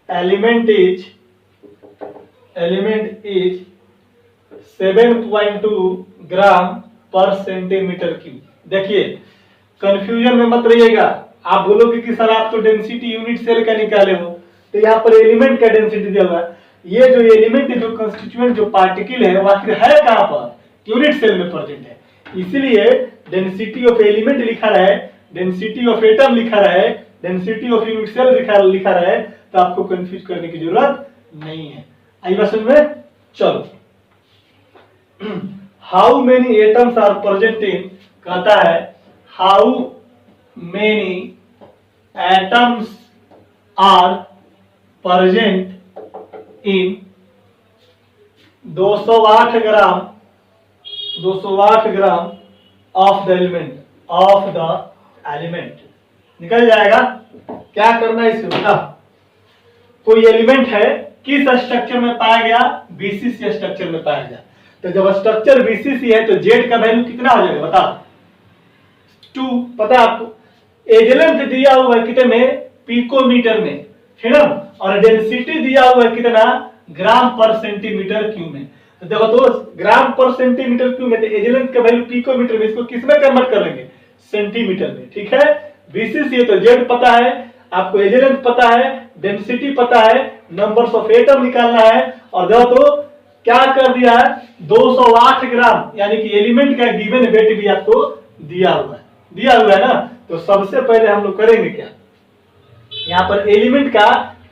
element is element is 7.2 ग्राम पर सेंटीमीटर क्यूब। देखिए कंफ्यूजन में मत रहिएगा, आप बोलोगे कि सर आप तो डेंसिटी यूनिट सेल का निकाले हो, तो यहाँ पर एलिमेंट का डेंसिटी दिया हुआ है। ये जो एलिमेंट है, जो कंस्टिट्यूएंट, जो पार्टिकल है, वो आखिर है कहाँ पर? यूनिट सेल में प्रेजेंट है। इसीलिए डेंसिटी ऑफ एलिमेंट लिखा रहा है, डेंसिटी ऑफ एटम लिखा रहा है, डेंसिटी ऑफ यूनिट सेल लिखा रहा है, तो आपको कंफ्यूज करने की जरूरत नहीं है। आई बात समझ में? चलो, how many atoms are present in, कहता है how many atoms are present in 208 gram of the element निकल जाएगा। क्या करना है इसे? बता, कोई एलिमेंट है, किस स्ट्रक्चर में पाया गया? बीसीसी स्ट्रक्चर में पाया गया। तो जब स्ट्रक्चर बीसीसी है तो जेड का वैल्यू कितना हो जाएगा? बता। 2 पता है आपको। एज लेंथ दिया हुआ है कितने में? पिकोमीटर में, है ना। और डेंसिटी दिया हुआ है कितना? ग्राम पर सेंटीमीटर क्यूब में। तो देखो दोस्त, ग्राम पर सेंटीमीटर क्यूब में, तो एज लेंथ का वैल्यू पिकोमीटर में, इसको किस में कन्वर्ट कर लेंगे? सेंटीमीटर में, ठीक है। बीसीसी है तो जेड पता है, आपको एज लेंथ पता है, डेंसिटी पता है, नंबर्स ऑफ एटम निकालना है। और देखो तो क्या कर दिया है? 208 ग्राम, यानी कि एलिमेंट का गिवन वेट भी आपको दिया हुआ है ना। तो सबसे पहले हम लोग करेंगे क्या, यहाँ पर एलिमेंट का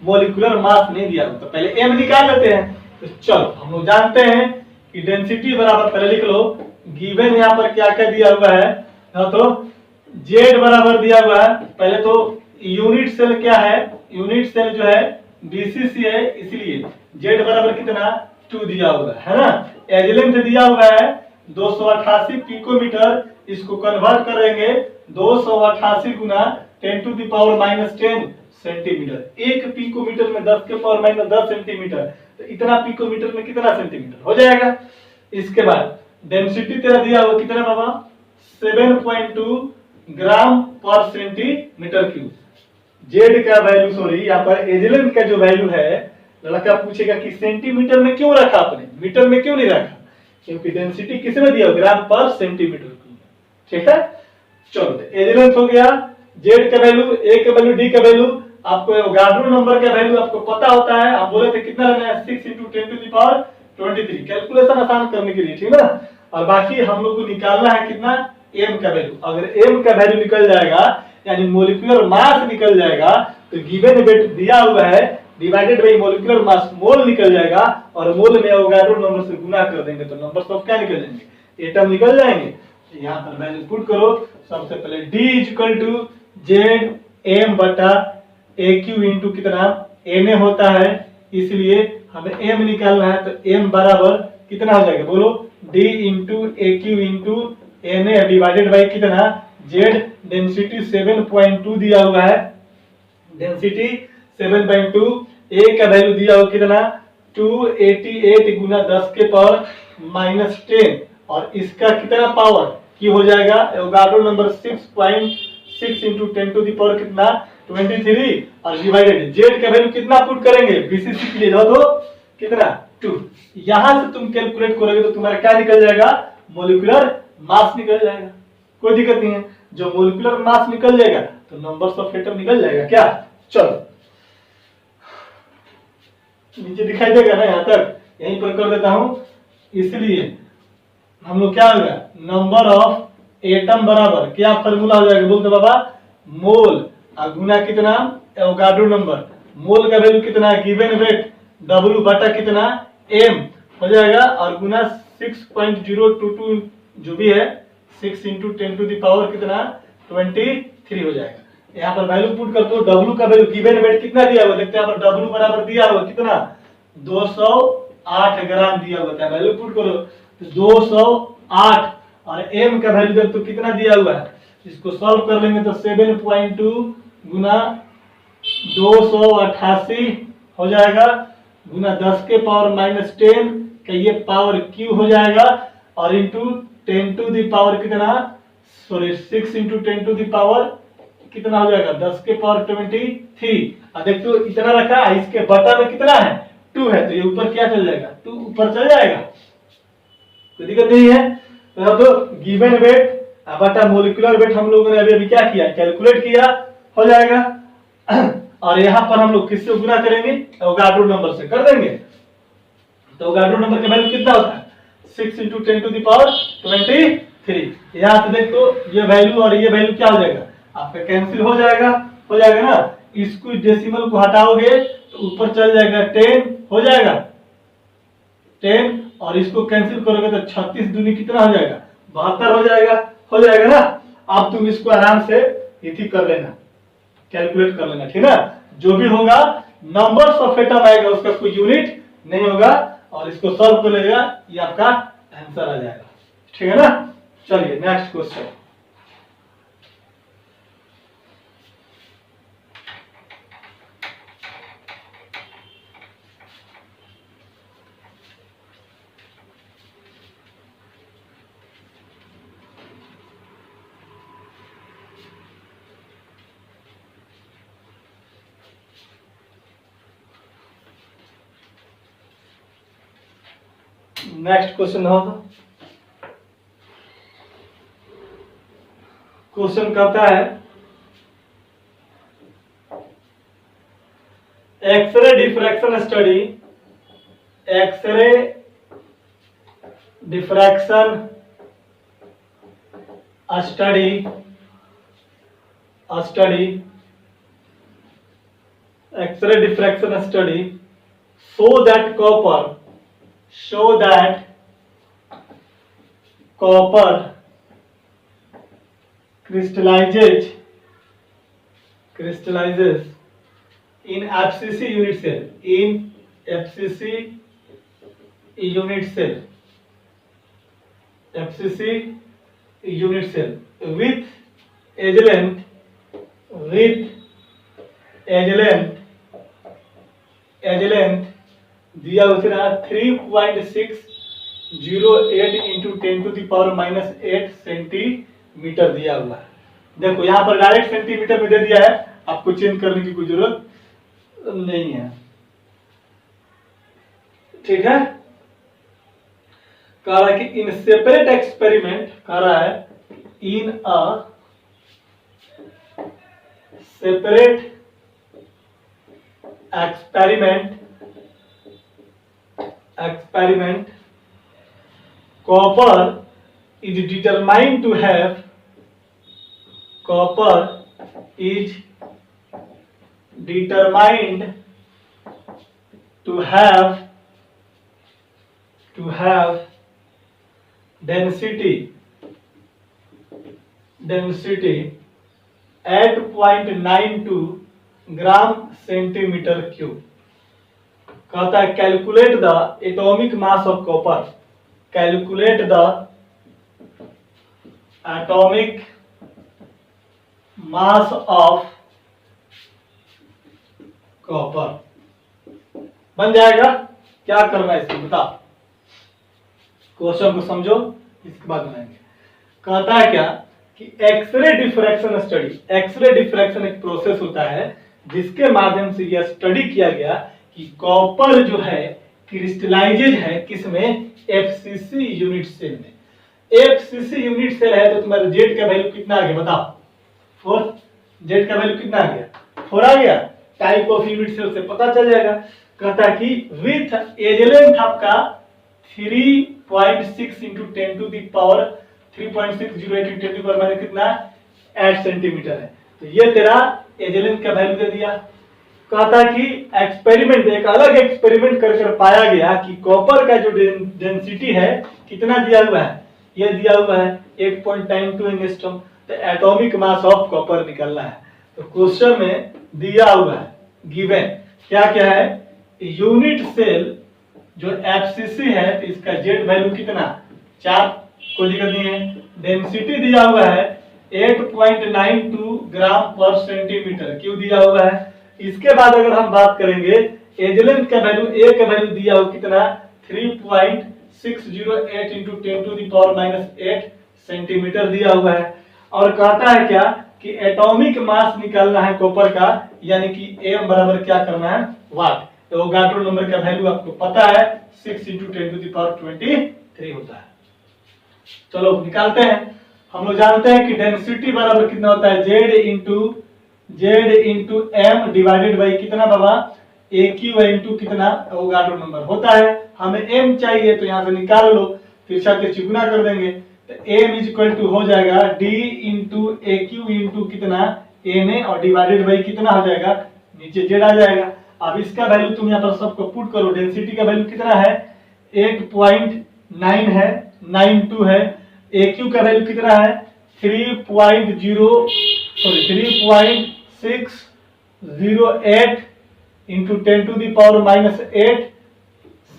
मॉलिक्यूलर मास नहीं दिया हुआ, तो पहले एम निकाल लेते हैं। तो चलो, हम लोग जानते हैं कि डेंसिटी बराबर, पहले लिख लो, गिवन यहाँ पर क्या क्या दिया हुआ है। तो जेड बराबर दिया हुआ है। पहले तो यूनिट सेल क्या है? यूनिट सेल जो है बीसीसी है, इसलिए जेड बराबर कितना? 2 दिया हुआ है ना। एज लेंथ दिया हुआ है 288 पिकोमीटर, इसको कन्वर्ट करेंगे 288 गुना 10 to the power -10 centimetre. 1 picometre में 10 के पावर -10 सेंटीमीटर, तो इतना पिकोमीटर में कितना सेंटीमीटर हो जाएगा। इसके बाद डेंसिटी तेरा दिया हुआ कितना बाबा? 7.2 ग्राम पर सेंटीमीटर क्यूब। जेड का वैल्यू, सॉरी, यहाँ पर एज लेंथ का जो वैल्यू है, लड़का पूछेगा कि सेंटीमीटर में क्यों रखा आपने, मीटर में क्यों नहीं रखा? क्योंकि डेंसिटी किस में दिया? ग्राम पर सेंटीमीटर क्यूब, ठीक है। चलो, एज लेंथ हो गया, जेड का वैल्यू, ए का वैल्यू, डी का वैल्यू, आपको एवोगाड्रो नंबर का वैल्यू आपको पता होता है। आप बोले थे कितना लेना है? 6 × 10 टू द पावर 23, कैलकुलेशन आसान करने के लिए, ठीक है ना। और बाकी हम लोग को निकालना है कितना? एम का वैल्यू। अगर एम का वैल्यू निकल जाएगा, यानी मोलिकुलर मास निकल जाएगा, तो गिवन वेट दिया हुआ है डिवाइडेड बाय मोलिकुलर मास, मोल निकल जाएगा, और मोल में एवोगाड्रो नंबर से गुना कर देंगे तो नंबर ऑफ क्या निकल जाएंगे? एटम निकल जाएंगे। यहाँ पर वैल्यू पुट करो। सबसे पहले D = ZM बटा AQ इंटू कितना? Na होता है, इसलिए हमें M निकालना है। तो M बराबर कितना हो जाएगा? बोलो। D × AQ × Na divided by कितना? Z। डेंसिटी 7.2 दिया हुआ है, डेंसिटी 7.2, A का वैल्यू दिया हुआ कितना? 288 गुना 10 के पावर -10, और इसका कितना पावर की हो जाएगा? Avogadro number 6.6 × 10 to the power कितना? 23, और डिवाइडेड जेड का वैल्यू कितना पुट करेंगे? बीसीसी के लिए तो कितना? 2। यहां से तुम कैलकुलेट करोगे तो तुम्हारा क्या निकल जाएगा? मोलिकुलर मास निकल जाएगा। कोई दिक्कत नहीं है, जो मोलिकुलर मास निकल जाएगा तो नंबर्स ऑफ एटम निकल जाएगा। क्या? चलो, नीचे दिखाई देगा ना, यहां तक यहीं पर कर देता हूं। इसलिए हम लोग क्या होगा? नंबर ऑफ एटम बराबर क्या फॉर्मूला हो जाएगा? बोलते बाबा, मोल गुना कितना? Avogadro number. मोल का वैल्यू कितना है? गिवन वेट W बटा कितना? M हो जाएगा, और गुना 6.022 जो भी है, 6 × 10 टू द पावर कितना? 23 हो जाएगा। यहाँ पर वैल्यू पुट कर दो। W का वैल्यू गिवन वेट कितना दिया हुआ? देखते हैं यहाँ पर W बराबर दिया हुआ कितना? 208 ग्राम दिया हुआ है। वैल्यू पुट करो, 208, और M का वैल्यू तो कितना दिया हुआ है? इसको सॉल्व कर लेंगे तो 7.2 गुना 288 हो जाएगा, गुना 10 के पावर -10 का ये पावर क्यू हो जाएगा, और इंटू 10 टू द पावर कितना? सॉरी, 6 × 10 टू द पावर कितना हो जाएगा? 10 के पावर 23। अब देखो इतना रखा है, इसके बटा में कितना है? 2 है तो ये ऊपर क्या चल जाएगा, 2 ऊपर चल जाएगा, कोई दिक्कत नहीं है। तो अब गिवन वेट बटा मोलिकुलर वेट हम लोगों ने अभी अभी क्या किया, कैलकुलेट किया, हो जाएगा। और यहाँ पर हम लोग किससे गुना करेंगे, एवोगाड्रो नंबर से कर देंगे। तो एवोगाड्रो नंबर का वैल्यू कितना होता है, 6 × 10⁻23। यहाँ से देखो ये वैल्यू और ये वैल्यू क्या हो जाएगा, आपका कैंसिल हो जाएगा ना। इसको डेसिमल को हटाओगे तो ऊपर चल जाएगा 10 हो जाएगा 10, और इसको कैंसिल करोगे तो 36 दूनी कितना हो जाएगा, 72 हो जाएगा ना। अब तुम इसको आराम से इसी कर लेना, कैलकुलेट कर लेना, ठीक है। जो भी होगा नंबर्स ऑफ एटम आएगा, उसका कोई यूनिट नहीं होगा, और इसको सॉल्व कर लेगा, ये आपका आंसर आ जाएगा, ठीक है ना। चलिए नेक्स्ट क्वेश्चन। नेक्स्ट क्वेश्चन होगा, क्वेश्चन कहता है X ray diffraction study, X ray diffraction study X ray diffraction study show that copper crystallizes in FCC unit cell, with edge length दिया उतना 3.608 × 10⁻⁻8 सेंटीमीटर दिया हुआ है। देखो यहाँ पर डायरेक्ट सेंटीमीटर में दे दिया है, आपको चेंज करने की कोई जरूरत नहीं है, ठीक है। कह रहा है कि इन सेपरेट एक्सपेरिमेंट, कह रहा है in a separate experiment copper is determined to have density at 0.92 gram centimetre cube. कहता है calculate the atomic mass of copper, calculate the atomic mass of copper. बन जाएगा, क्या करना है इसको बता, क्वेश्चन को समझो, इसके बाद बनाएंगे। कहता है क्या कि X ray diffraction study, X ray diffraction एक प्रोसेस होता है जिसके माध्यम से यह स्टडी किया गया कि कॉपर जो है क्रिस्टलाइजेज है किसमें, एफसीसी यूनिट सेल में। एफसीसी यूनिट सेल है तो तुम्हारे जेड का वैल्यू कितना आ गया बताओ, 4। जेड का वैल्यू कितना आ गया, 4 आ गया। टाइप ऑफ यूनिट सेल से पता चल जाएगा। कहता है कि विथ एज लेंथ आपका 3.6 × 10⁻3.608 × 10⁻, कितना 8 सेंटीमीटर है। तो ये तेरा एज लेंथ का वैल्यू दे दिया। कहता है कि एक्सपेरिमेंट, एक अलग एक्सपेरिमेंट कर पाया गया कि कॉपर का जो डेंसिटी है कितना दिया हुआ है, ये दिया हुआ है 8.92 एंगस्ट्रॉम। तो एटॉमिक मास ऑफ कॉपर निकलना है। तो क्वेश्चन में दिया हुआ है गिवन क्या क्या है, यूनिट सेल जो एफसीसी है तो इसका जेड वैल्यू कितना 4, कोई दिक्कत नहीं है। डेंसिटी दिया हुआ है 8.92 ग्राम पर सेंटीमीटर क्यूब दिया हुआ है। इसके बाद अगर हम बात करेंगे एज लेंथ का वैल्यू, ए का वैल्यू दिया हुआ कितना 3.608 × 10⁻⁸ सेंटीमीटर दिया हुआ है। और कहता है क्या कि एटॉमिक मास निकालना है कॉपर का, यानी कि एम बराबर क्या करना है, वाट। एवोगाड्रो नंबर का वैल्यू आपको पता है 6 × 10⁻23 होता है। चलो निकालते हैं। हम लोग जानते हैं कि डेंसिटी बराबर कितना होता है, Z into M divided by कितना बाबा, AQ इंटू कितना एवोगाड्रो नंबर होता है। हमें M चाहिए तो यहाँ से निकाल लो, तिरछा तिरछी गुना कर देंगे तो M इज इक्वल टू हो जाएगा D इंटू AQ इंटू कितना Na और डिवाइडेड बाई कितना हो जाएगा, नीचे Z आ जाएगा। अब इसका वैल्यू तुम यहाँ पर सबको पुट करो। डेंसिटी का वैल्यू कितना है, 8.9 है, 92 है। AQ का वैल्यू कितना है, 3.608 इंटू 10⁻⁻8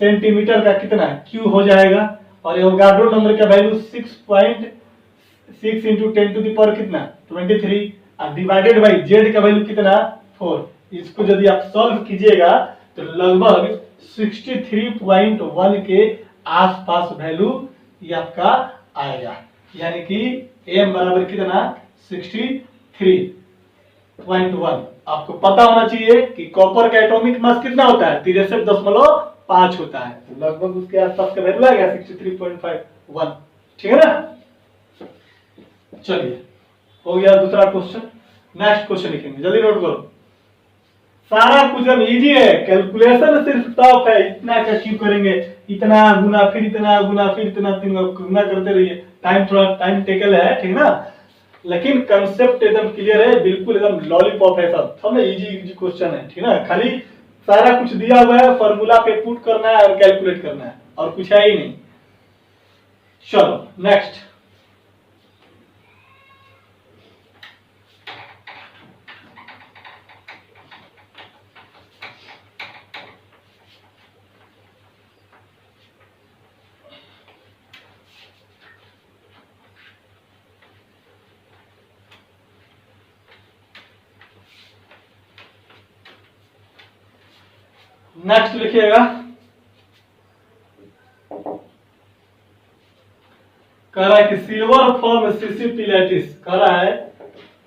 सेंटीमीटर का कितना Q हो जाएगा। और एवोगाड्रो नंबर का वैल्यू 6.6 इंटू 10⁻³ कितना 23 और डिवाइडेड बाई Z का वैल्यू कितना 4। इसको यदि आप सॉल्व कीजिएगा तो लगभग 63.1 के आसपास वैल्यू ये आपका आएगा, यानी कि M बराबर कितना 63.1। आपको पता होना चाहिए कि कॉपर का एटॉमिक मास कितना होता है, 63.5 होता है, तो लगभग उसके आसपास का वैल्यू आ गया 63.1। ठीक है ना। चलिए हो गया दूसरा क्वेश्चन। नेक्स्ट क्वेश्चन लिखेंगे, जल्दी नोट करो। सारा कुछ अब इजी है, कैलकुलेशन सिर्फ टफ है। इतना क्या क्यों करेंगे, इतना गुना फिर इतना गुना फिर इतना, 3 गुना करते रहिए, टाइम थोड़ा टाइम टेकल है, ठीक ना। लेकिन कंसेप्ट एकदम क्लियर है, बिल्कुल एकदम लॉलीपॉप है सब, सब में इजी इजी क्वेश्चन है, ठीक ना। खाली सारा कुछ दिया हुआ है, फॉर्मूला पे पुट करना है और कैलकुलेट करना है, और कुछ है ही नहीं। चलो नेक्स्ट। नेक्स्ट लिखिएगा, कह रहा है कि सिल्वर फॉर्म सीसीपी लैटिस, कह रहा है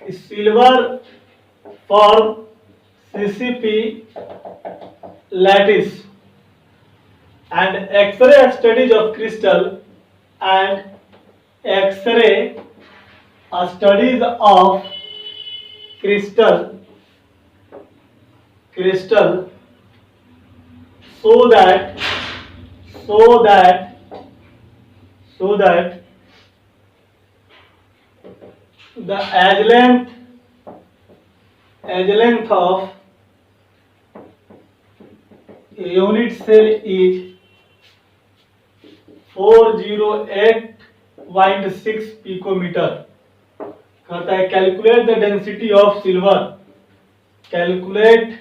कि silver form CCP lattice and X ray studies of crystal and X ray studies of crystal so that the edge length of a unit cell is 408.6 picometer। कहता है calculate the density of silver, calculate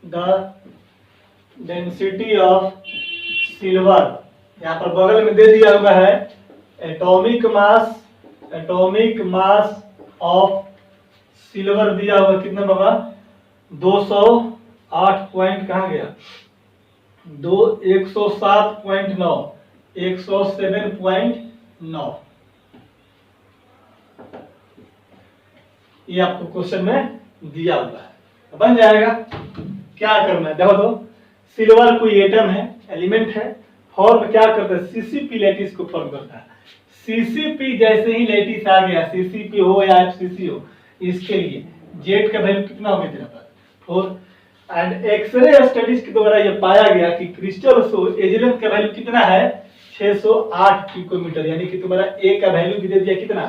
the density of silver. यहाँ पर बगल में दे दिया हुआ है atomic mass of silver दिया हुआ कितना बाबा, 208 पॉइंट कहाँ गया, 107.9 107.9। ये आपको क्वेश्चन में दिया हुआ है, बन जाएगा। क्या करना है देखो, तो सिल्वर कोई एटम है, एलिमेंट है, फॉर्म क्या करता है, सीसीपी लैटिस को फॉर्म करता है। सीसीपी जैसे ही लैटिस आ गया, सीसीपी हो या एफसीसी हो, इसके लिए जेड का वैल्यू कितना हो गया तेरे पास 4। एंड एक्सरे स्टडीज के द्वारा ये पाया गया कि क्रिस्टल एज लेंथ का वैल्यू कितना है 608 पिकोमीटर, यानी कि तुम्हारा ए का वैल्यू भी दे दिया कितना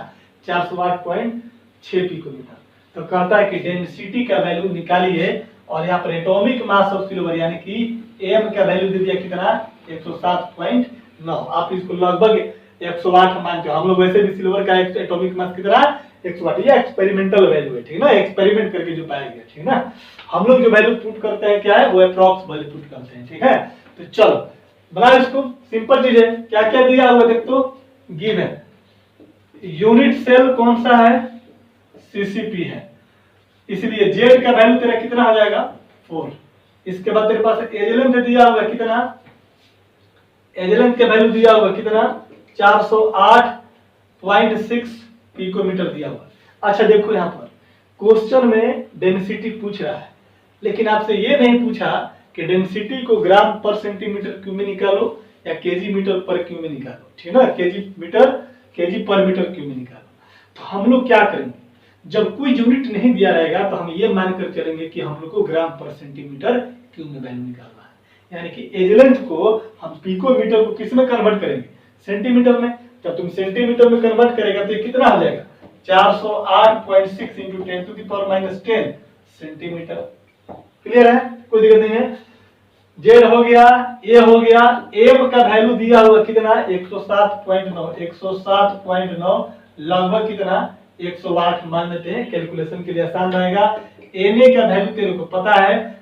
408.6 पिकोमीटर। तो कहता है कि डेंसिटी का वैल्यू निकालिए, और यहाँ पर एटॉमिक मास ऑफ सिल्वर यानी कि एम का वैल्यू दे दिया कितना 107.9। आप इसको लगभग 108 मानते हो, हम लोग वैसे भी सिल्वर का एटॉमिक मास कितना 108, ये एक्सपेरिमेंटल वैल्यू है, ठीक ना, एक्सपेरिमेंट करके जो पाया गया, ठीक ना। हम लोग जो वैल्यू पुट करते हैं क्या है, वो अप्रॉक्स वैल्यू पुट करते हैं, ठीक है। तो चलो बनाओ इसको, सिंपल चीज है। क्या क्या दिया हुआ देख तो, गिव है यूनिट सेल कौन सा है, सीसीपी है, इसलिए जेड का वैल्यू तेरा कितना हो जाएगा 4। इसके बाद तेरे पास एज लेंथ दिया हुआ कितना, एज लेंथ का वैल्यू दिया हुआ कितना 408.6 पिकोमीटर दिया हुआ। अच्छा देखो यहाँ पर क्वेश्चन में डेंसिटी पूछ रहा है, लेकिन आपसे ये नहीं पूछा कि डेंसिटी को ग्राम पर सेंटीमीटर क्यूब में निकालो या केजी मीटर पर क्यूब में निकालो, ठीक है ना, केजी पर मीटर क्यूब में निकालो। तो हम लोग क्या करेंगे, जब कोई यूनिट नहीं दिया रहेगा तो हम ये मानकर चलेंगे कि हम लोग को ग्राम पर सेंटीमीटर क्यूब में वैल्यू निकालना है, यानी कि एज लेंथ को हम पिकोमीटर को किस में कन्वर्ट करेंगे, सेंटीमीटर में। जब तुम सेंटीमीटर में कन्वर्ट करेगा तो ये कितना हो जाएगा, 408.6 into 10 to the power -10 centimetre. Clear है, कोई दिक्कत नहीं है। जेड हो गया, ए हो गया, एम का वैल्यू दिया हुआ कितना 107.9 लगभग कितना 108 मान लेते हैं, कैलकुलेशन के लिए आसान रहेगा। एन ए का वैल्यू तेरे को पता है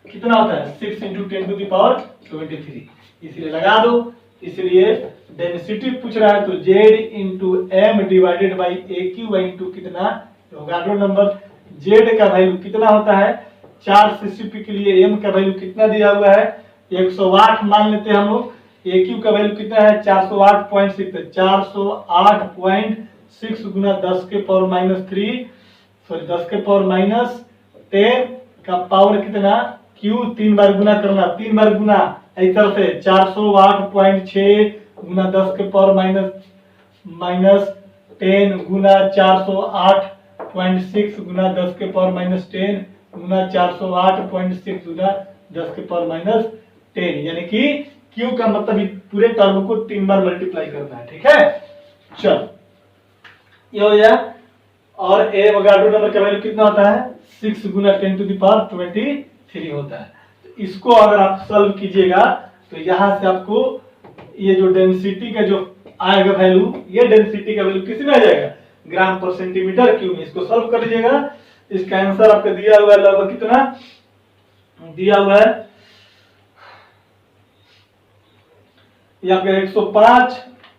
कितना होता है 6 इंटू 10 टू द पावर 23, इसलिए लगा दो। इसलिए डेंसिटी पूछ रहा है तो Z into M divided by a Q into कितना होगा रोल नंबर। जेड का वैल्यू कितना होता है 4 सीसीपी के लिए, एम का वैल्यू कितना दिया हुआ है 108 मान लेते हैं हम लोग। ए क्यू का वैल्यू कितना है 408.6, 408.6 गुना 10 के पावर -3 सॉरी 10 के पावर -10 का पावर कितना, क्यू 3 बार गुना करना, 3 बार गुना इस तरह से 408.6 गुना 10 के पावर -10 गुना 408.6 गुना 10 के पावर -10 गुना 408.6 गुना 10 के पावर -10, यानी कि क्यू का मतलब पूरे टर्म को 3 बार मल्टीप्लाई करना है, ठीक है। चल ये हो गया। और ए वोगाडो नंबर का वैल्यू कितना होता है 6 गुना 10 टू द पावर 23 होता है। तो इसको अगर आप सॉल्व कीजिएगा तो यहां से आपको ये जो डेंसिटी का जो आएगा वैल्यू, ये डेंसिटी का वैल्यू किस में आ जाएगा ग्राम पर सेंटीमीटर क्यूब में। इसको सॉल्व कर लीजिएगा, इसका आंसर आपका दिया हुआ है लगभग कितना दिया हुआ है, ये आपका 105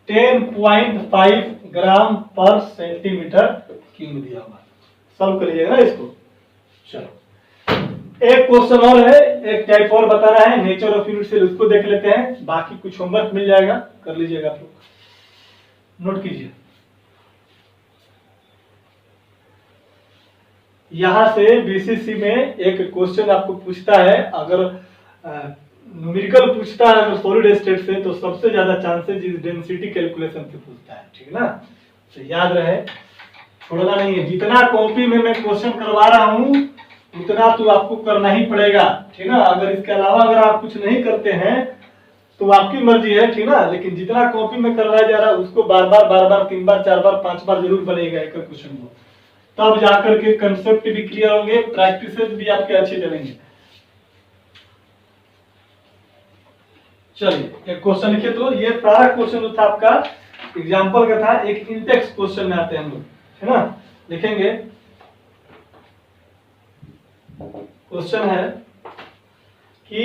10.5 ग्राम पर सेंटीमीटर क्यूब दिया हुआ है। सॉल्व कर लीजिएगा ना इसको। चलो एक क्वेश्चन और है, एक टाइप और बताना है नेचर ऑफ यूनिट सेल, उसको देख लेते हैं, बाकी कुछ होमवर्क मिल जाएगा कर लीजिएगा, आप लोग नोट कीजिए। यहां से बीसीसी में एक क्वेश्चन आपको पूछता है, अगर न्यूमेरिकल पूछता है अगर सॉलिड स्टेट से तो सबसे ज्यादा चांसेस इस डेंसिटी कैलकुलेशन से पूछता है, ठीक है ना। तो याद रहे, छोड़ना नहीं है, जितना कॉपी में मैं क्वेश्चन करवा रहा हूं उतना तो आपको करना ही पड़ेगा, ठीक ना। अगर इसके अलावा अगर आप कुछ नहीं करते हैं तो आपकी मर्जी है, ठीक ना, लेकिन जितना कॉपी में करवाया जा रहा है उसको बार बार 3 बार 4 बार 5 बार जरूर बनेगा एक क्वेश्चन को, तब जाकर के कंसेप्ट भी क्लियर होंगे, प्रैक्टिसेस भी आपके अच्छे चलेंगे। चलिए एक क्वेश्चन लिखिए। तो ये सारा क्वेश्चन जो था आपका एग्जाम्पल का था, एक इंटेक्स क्वेश्चन में आते हैं हम लोग, है ना। लिखेंगे क्वेश्चन है कि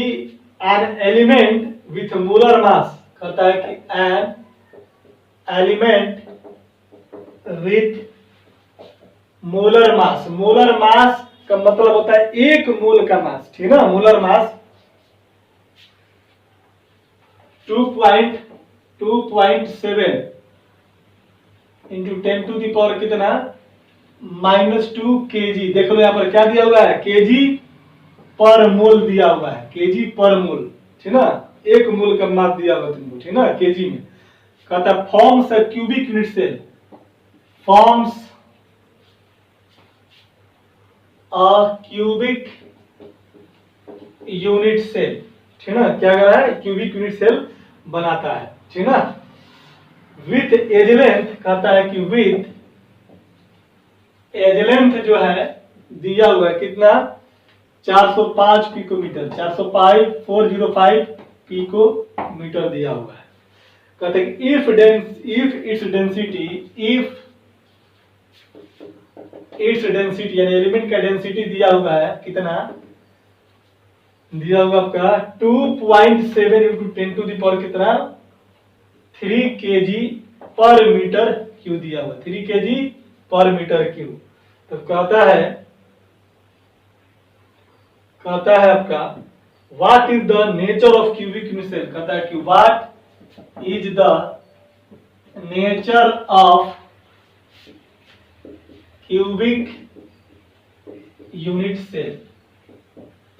an element with molar mass, कहता है कि an element with molar mass, molar मास का मतलब होता है एक मोल का मास, ठीक है ना। मोलर मास 2.7 इंटू 10 टू द पावर कितना -2 केजी। देख लो यहाँ पर क्या दिया हुआ है केजी पर मोल दिया हुआ है, केजी पर मोल, ठीक ना, एक मोल का मास दिया हुआ तुमको, ठीक ना, केजी में। कहता है forms a cubic unit cell, forms a cubic unit cell, ठीक ना, क्या कर रहा है क्यूबिक यूनिट सेल बनाता है, ठीक ना। विथ एज लेंथ, कहता है कि विथ एज लेंथ जो है दिया हुआ है कितना 405 पिकोमीटर, 405 पिकोमीटर दिया हुआ है। कहते हैं इफ इट्स डेंसिटी यानी एलिमेंट का डेंसिटी दिया हुआ है कितना दिया हुआ आपका 2.7 इंटू 10 टू द पावर कितना 3 केजी पर मीटर क्यू दिया हुआ, 3 केजी पर मीटर क्यू। तो कहता है आपका what is the nature of cubic unit cell, कहता है कि what is the nature of cubic unit cell,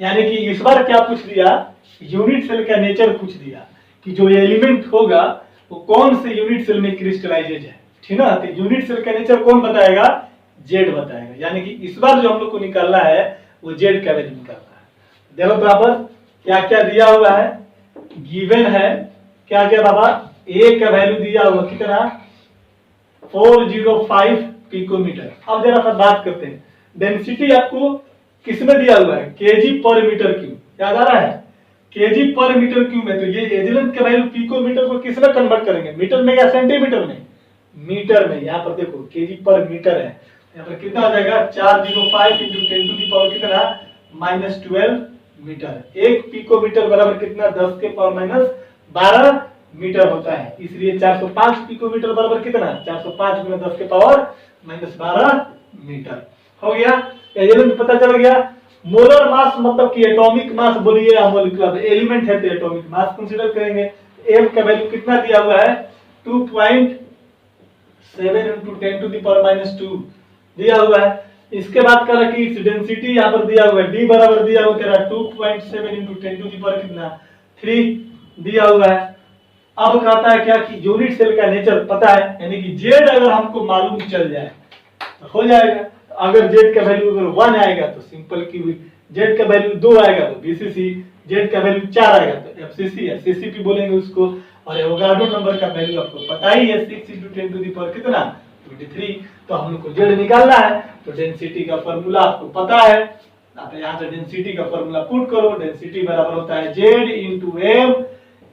यानी कि इस बार क्या पूछ दिया, यूनिट सेल का नेचर पूछ दिया कि जो एलिमेंट होगा वो कौन से यूनिट सेल में क्रिस्टलाइजेज है, ठीक ना। तो यूनिट सेल का नेचर कौन बताएगा, जेड बताएगा। यानी कि इस बार जो हम लोग को निकालना है वो जेड का वैल्यू निकालना है। देखो बराबर क्या क्या दिया हुआ है, गिवन है क्या क्या बाबा, ए का वैल्यू दिया हुआ कितना 405 पिकोमीटर। अब जरा सा बात करते हैं, डेंसिटी आपको किसमें दिया हुआ है, केजी पर मीटर क्यूब, याद आ रहा है, केजी पर मीटर क्यूब में। तो ये एज लेंथ का वैल्यू पिकोमीटर को किसमें कन्वर्ट करेंगे, मीटर में या सेंटीमीटर में, मीटर में। यहाँ पर देखो केजी पर मीटर है, यहाँ पर कितना आ जाएगा 405 इंटू 10 टू दी पावर कितना -12 मीटर। एक पिकोमीटर बराबर कितना 10 के पावर -12 मीटर होता है, इसलिए 405 पिकोमीटर बराबर कितना 405 गुना 10 के पावर -12 मीटर हो गया। एलिमेंट पता चल गया। मोलर मास मतलब कि एटॉमिक मास बोलिए या मॉलिक्यूलर, एलिमेंट है तो एटॉमिक मास कंसीडर करेंगे। एम का वैल्यू कितना दिया हुआ है 2.7 इंटू 10 टू दी पावर -2 दिया हुआ है। इसके बाद कह रहा कि इस डेंसिटी यहाँ पर दिया हुआ है, डी बराबर दिया हुआ तेरा 2.7 इंटू 10 टू दी पावर कितना 3 दिया हुआ है। अब कहता है क्या कि यूनिट सेल का नेचर पता है, यानी कि जेड अगर हमको मालूम चल जाए तो हो जाएगा। अगर जेड का वैल्यू अगर 1 आएगा तो सिंपल क्यूबिक, जेड का वैल्यू 2 आएगा तो बीसीसी, जेड का वैल्यू 4 आएगा तो एफसीसी या सीसीपी बोलेंगे उसको। और एवोगाड्रो नंबर का वैल्यू आपको पता ही है 6 इंटू 10 टू दी पावर कितना 23। तो हम लोग को जेड निकालना है, तो डेंसिटी का फॉर्मूला आपको पता है, आप यहाँ से डेंसिटी का फॉर्मूला पुट करो। डेंसिटी बराबर होता है Z into M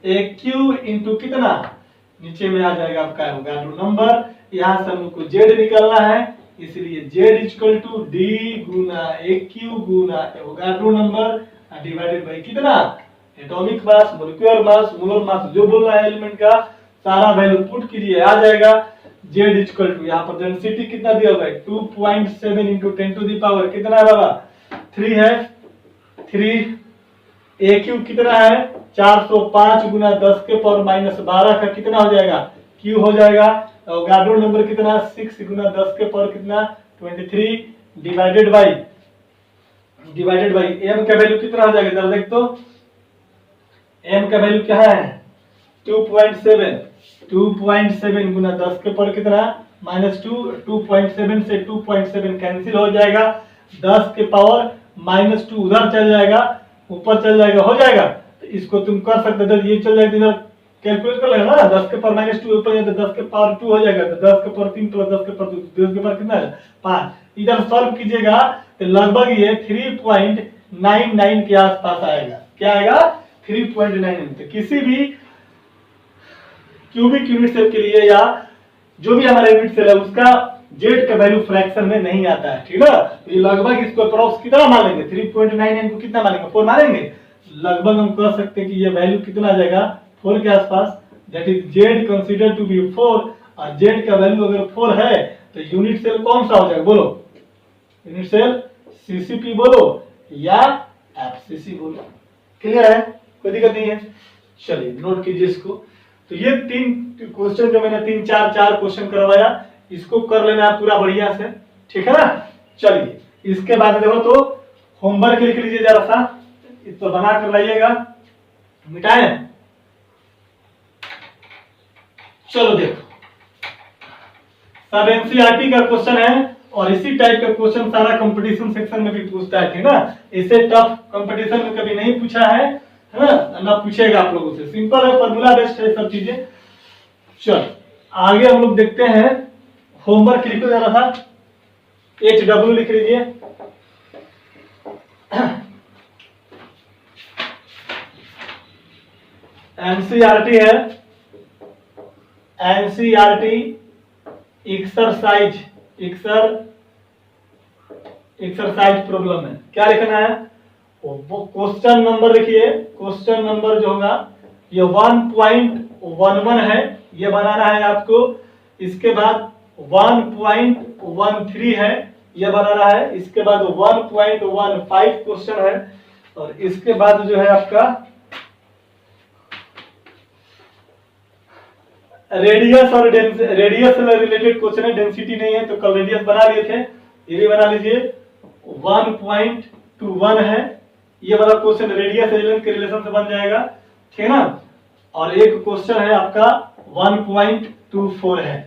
a Q into कितना, नीचे में आ जाएगा आपका एवोगाड्रो नंबर। यहाँ से हम लोग को जेड निकालना है, इसलिए जेड इक्वल टू डी गुना ए क्यू गुना एवोगाड्रो नंबर डिवाइडेड बाई कितना atomic mass, molecular mass, molar mass, जो बोल रहा है एलिमेंट का सारा वैल्यू पुट कीजिए, आ जाएगा जेड इक्वल टू, यहाँ पर डेंसिटी कितना दिया हुआ है 2.7 इंटू 10 टू दी पावर कितना है बाबा 3 है, 3 ए क्यू कितना है 405 गुना 10 के पावर -12 का कितना हो जाएगा क्यू हो जाएगा। एवोगाड्रो नंबर कितना 6 गुना 10 के पावर कितना 23 डिवाइडेड बाई एम का वैल्यू कितना हो जाएगा, जरा देख तो एम का वैल्यू क्या है 2.7 गुना 10 के पावर कितना -2, 2.7 से 2.7 कैंसिल हो जाएगा, 10 के पावर -2 उधर चल जाएगा, ऊपर चल जाएगा, हो जाएगा। तो इसको तुम कर सकते हो, ये चल जाएगा इधर कैलकुलेट कर लेना ना, 10 के पावर -2 ऊपर जाए तो 10 के पावर 2 हो जाएगा, तो 10 के पावर 3 प्लस 10 के पावर 2, 10 के पावर कितना है 5। इधर सॉल्व कीजिएगा तो लगभग ये 3.99 के आसपास आएगा। क्या आएगा 3.99। तो किसी भी क्यूबिक यूनिट सेल के लिए या जो भी हमारा यूनिट सेल है उसका जेड का वैल्यू फ्रैक्शन में नहीं आता है, ठीक है। तो ये लगभग इसको अप्रोक्स कितना मानेंगे 3.99 को कितना मानेंगे 4 मानेंगे, लगभग हम कह सकते हैं कि ये वैल्यू कितना आ जाएगा 4 के आसपास, that is Z consider to be 4। और जेड का वैल्यू अगर 4 है तो यूनिट सेल कौन सा हो जाएगा बोलो, यूनिट सेल सीसीपी बोलो या एफसीसी बोलो। क्लियर है, कोई दिक्कत नहीं है। चलिए नोट कीजिए इसको। तो ये 3 क्वेश्चन जो मैंने 3-4 क्वेश्चन करवाया, इसको कर लेना है पूरा बढ़िया से, ठीक है ना। चलिए इसके बाद देखो तो होमवर्क लिख लीजिए जरा सा, इसको बना कर लाइएगा, मिटाए। चलो देखो सब एनसीईआरटी का क्वेश्चन है और इसी टाइप का क्वेश्चन सारा कंपटीशन सेक्शन में भी पूछता है, ठीक ना। इससे टफ कंपटीशन में कभी नहीं पूछा है ना, ना पूछेगा आप लोगों से। सिंपल है, फॉर्मूला बेस्ड है सब चीजें। चल आगे हम लोग देखते हैं, होमवर्क लिखो जरा था, HW लिख लीजिए। एनसीईआरटी है, एनसीईआरटी एक्सरसाइज प्रॉब्लम है। क्या लिखना है, वो क्वेश्चन नंबर लिखिए। क्वेश्चन नंबर जो होगा ये 1.11 है, ये बनाना है आपको। इसके बाद 1.13 है, ये बनाना है। इसके बाद 1.15 क्वेश्चन है और इसके बाद जो है आपका रेडियस और रेडियस से रिलेटेड क्वेश्चन है, डेंसिटी नहीं है तो कल रेडियस बना लिए थे, ये भी बना लीजिए। 1.21 है, ये वाला क्वेश्चन रेडियस एलिमेंट के रिलेशन से बन जाएगा, ठीक है ना। और एक क्वेश्चन है आपका 1.24 है।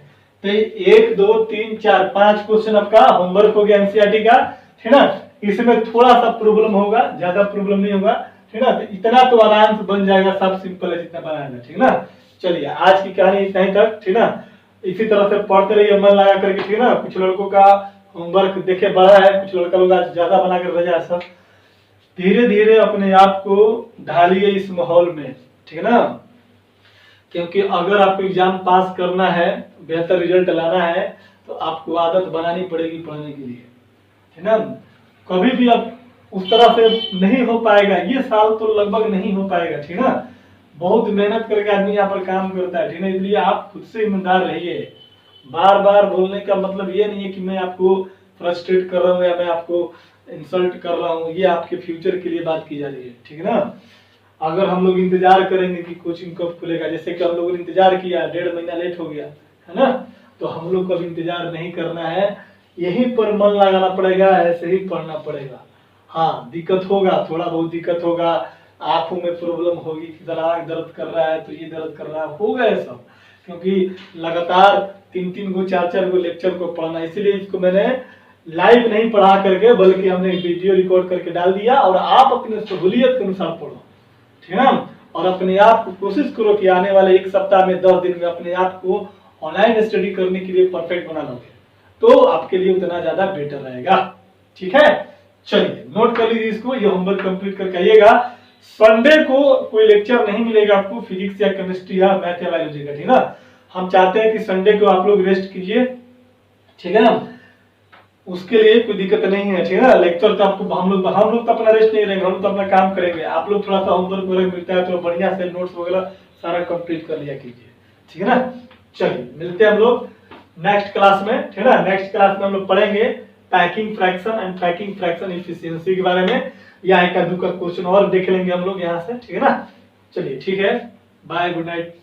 तो 1 2 3 4 5 क्वेश्चन आपका होमवर्क हो गया एनसीईआरटी का, ठीक है ना। इसमें थोड़ा सा प्रॉब्लम होगा, ज्यादा प्रॉब्लम नहीं होगा, ठीक है ना। तो इतना तो आराम से बन जाएगा, सब सिंपल है जितना बनाना, ठीक है ना। चलिए आज की कहानी इतना ही तक, ठीक है ना। इसी तरह से पढ़ते रहिए मन लगा करके, ठीक है ना। कुछ लड़कों का होमवर्क देखे बड़ा है, कुछ लड़का लोग आज ज्यादा बना कर भेजा है। सब धीरे धीरे अपने आप को ढालिए इस माहौल में, ठीक है ना। क्योंकि अगर आपको एग्जाम पास करना है, बेहतर रिजल्ट लाना है, तो आपको आदत बनानी पड़ेगी पढ़ने के लिए, ठीक है ना। कभी भी अब उस तरह से नहीं हो पाएगा, ये साल तो लगभग नहीं हो पाएगा, ठीक है ना। बहुत मेहनत करके आदमी यहाँ पर काम करता है, ठीक है ना। इसलिए आप खुद से ईमानदार रहिए। बार बार बोलने का मतलब ये नहीं है कि मैं आपको फ्रस्ट्रेट कर रहा हूँ या मैं आपको इंसल्ट कर रहा हूँ, ये आपके फ्यूचर के लिए बात की जा रही है, ठीक है ना। अगर हम लोग इंतजार करेंगे कि कोचिंग कब खुलेगा, जैसे कि हम लोगों ने इंतजार किया, 1.5 महीना लेट हो गया, है ना। तो हम लोग को अब इंतजार नहीं करना है, यहीं पर मन लगाना पड़ेगा, ऐसे ही पढ़ना पड़ेगा। हाँ दिक्कत होगा, थोड़ा बहुत दिक्कत होगा, आंखों में प्रॉब्लम होगी कि जरा आंख दर्द कर रहा है तो ये दर्द कर रहा है, होगा ये सब। क्योंकि लगातार 3-3 गो 4-4 गो लेक्चर को पढ़ना, इसीलिए इसको मैंने लाइव नहीं पढ़ा करके बल्कि हमने वीडियो रिकॉर्ड करके डाल दिया, और आप अपने सहूलियत के अनुसार पढ़ो, ठीक है ना। और अपने आप को कोशिश करो कि आने वाले 1 सप्ताह में 10 दिन में अपने आप को ऑनलाइन स्टडी करने के लिए परफेक्ट बना लोगे, तो आपके लिए उतना ज्यादा बेटर रहेगा, ठीक है। चलिए नोट कर लीजिए इसको, ये होमवर्क कंप्लीट करके आइएगा। संडे को कोई लेक्चर नहीं मिलेगा आपको फिजिक्स या केमिस्ट्री या मैथ या बायोलॉजी का, ठीक है ना। हम चाहते हैं कि संडे को आप लोग रेस्ट कीजिए, ठीक है ना। उसके लिए कोई दिक्कत नहीं है, ठीक है ना। लेक्चर तो आपको हम लोग तो अपना रेस्ट नहीं रहेंगे, हम तो अपना काम करेंगे। आप लोग थोड़ा सा होमवर्क वगैरह मिलता है तो बढ़िया से नोट्स वगैरह सारा कंप्लीट कर लिया कीजिए, ठीक है ना। चलिए मिलते हैं हम लोग नेक्स्ट क्लास में, ठीक है ना। नेक्स्ट क्लास में हम लोग पढ़ेंगे packing fraction and packing fraction efficiency के बारे में, या एक आधु का क्वेश्चन और देख लेंगे हम लोग यहाँ से, ठीक है ना। चलिए ठीक है, बाय, गुड नाइट।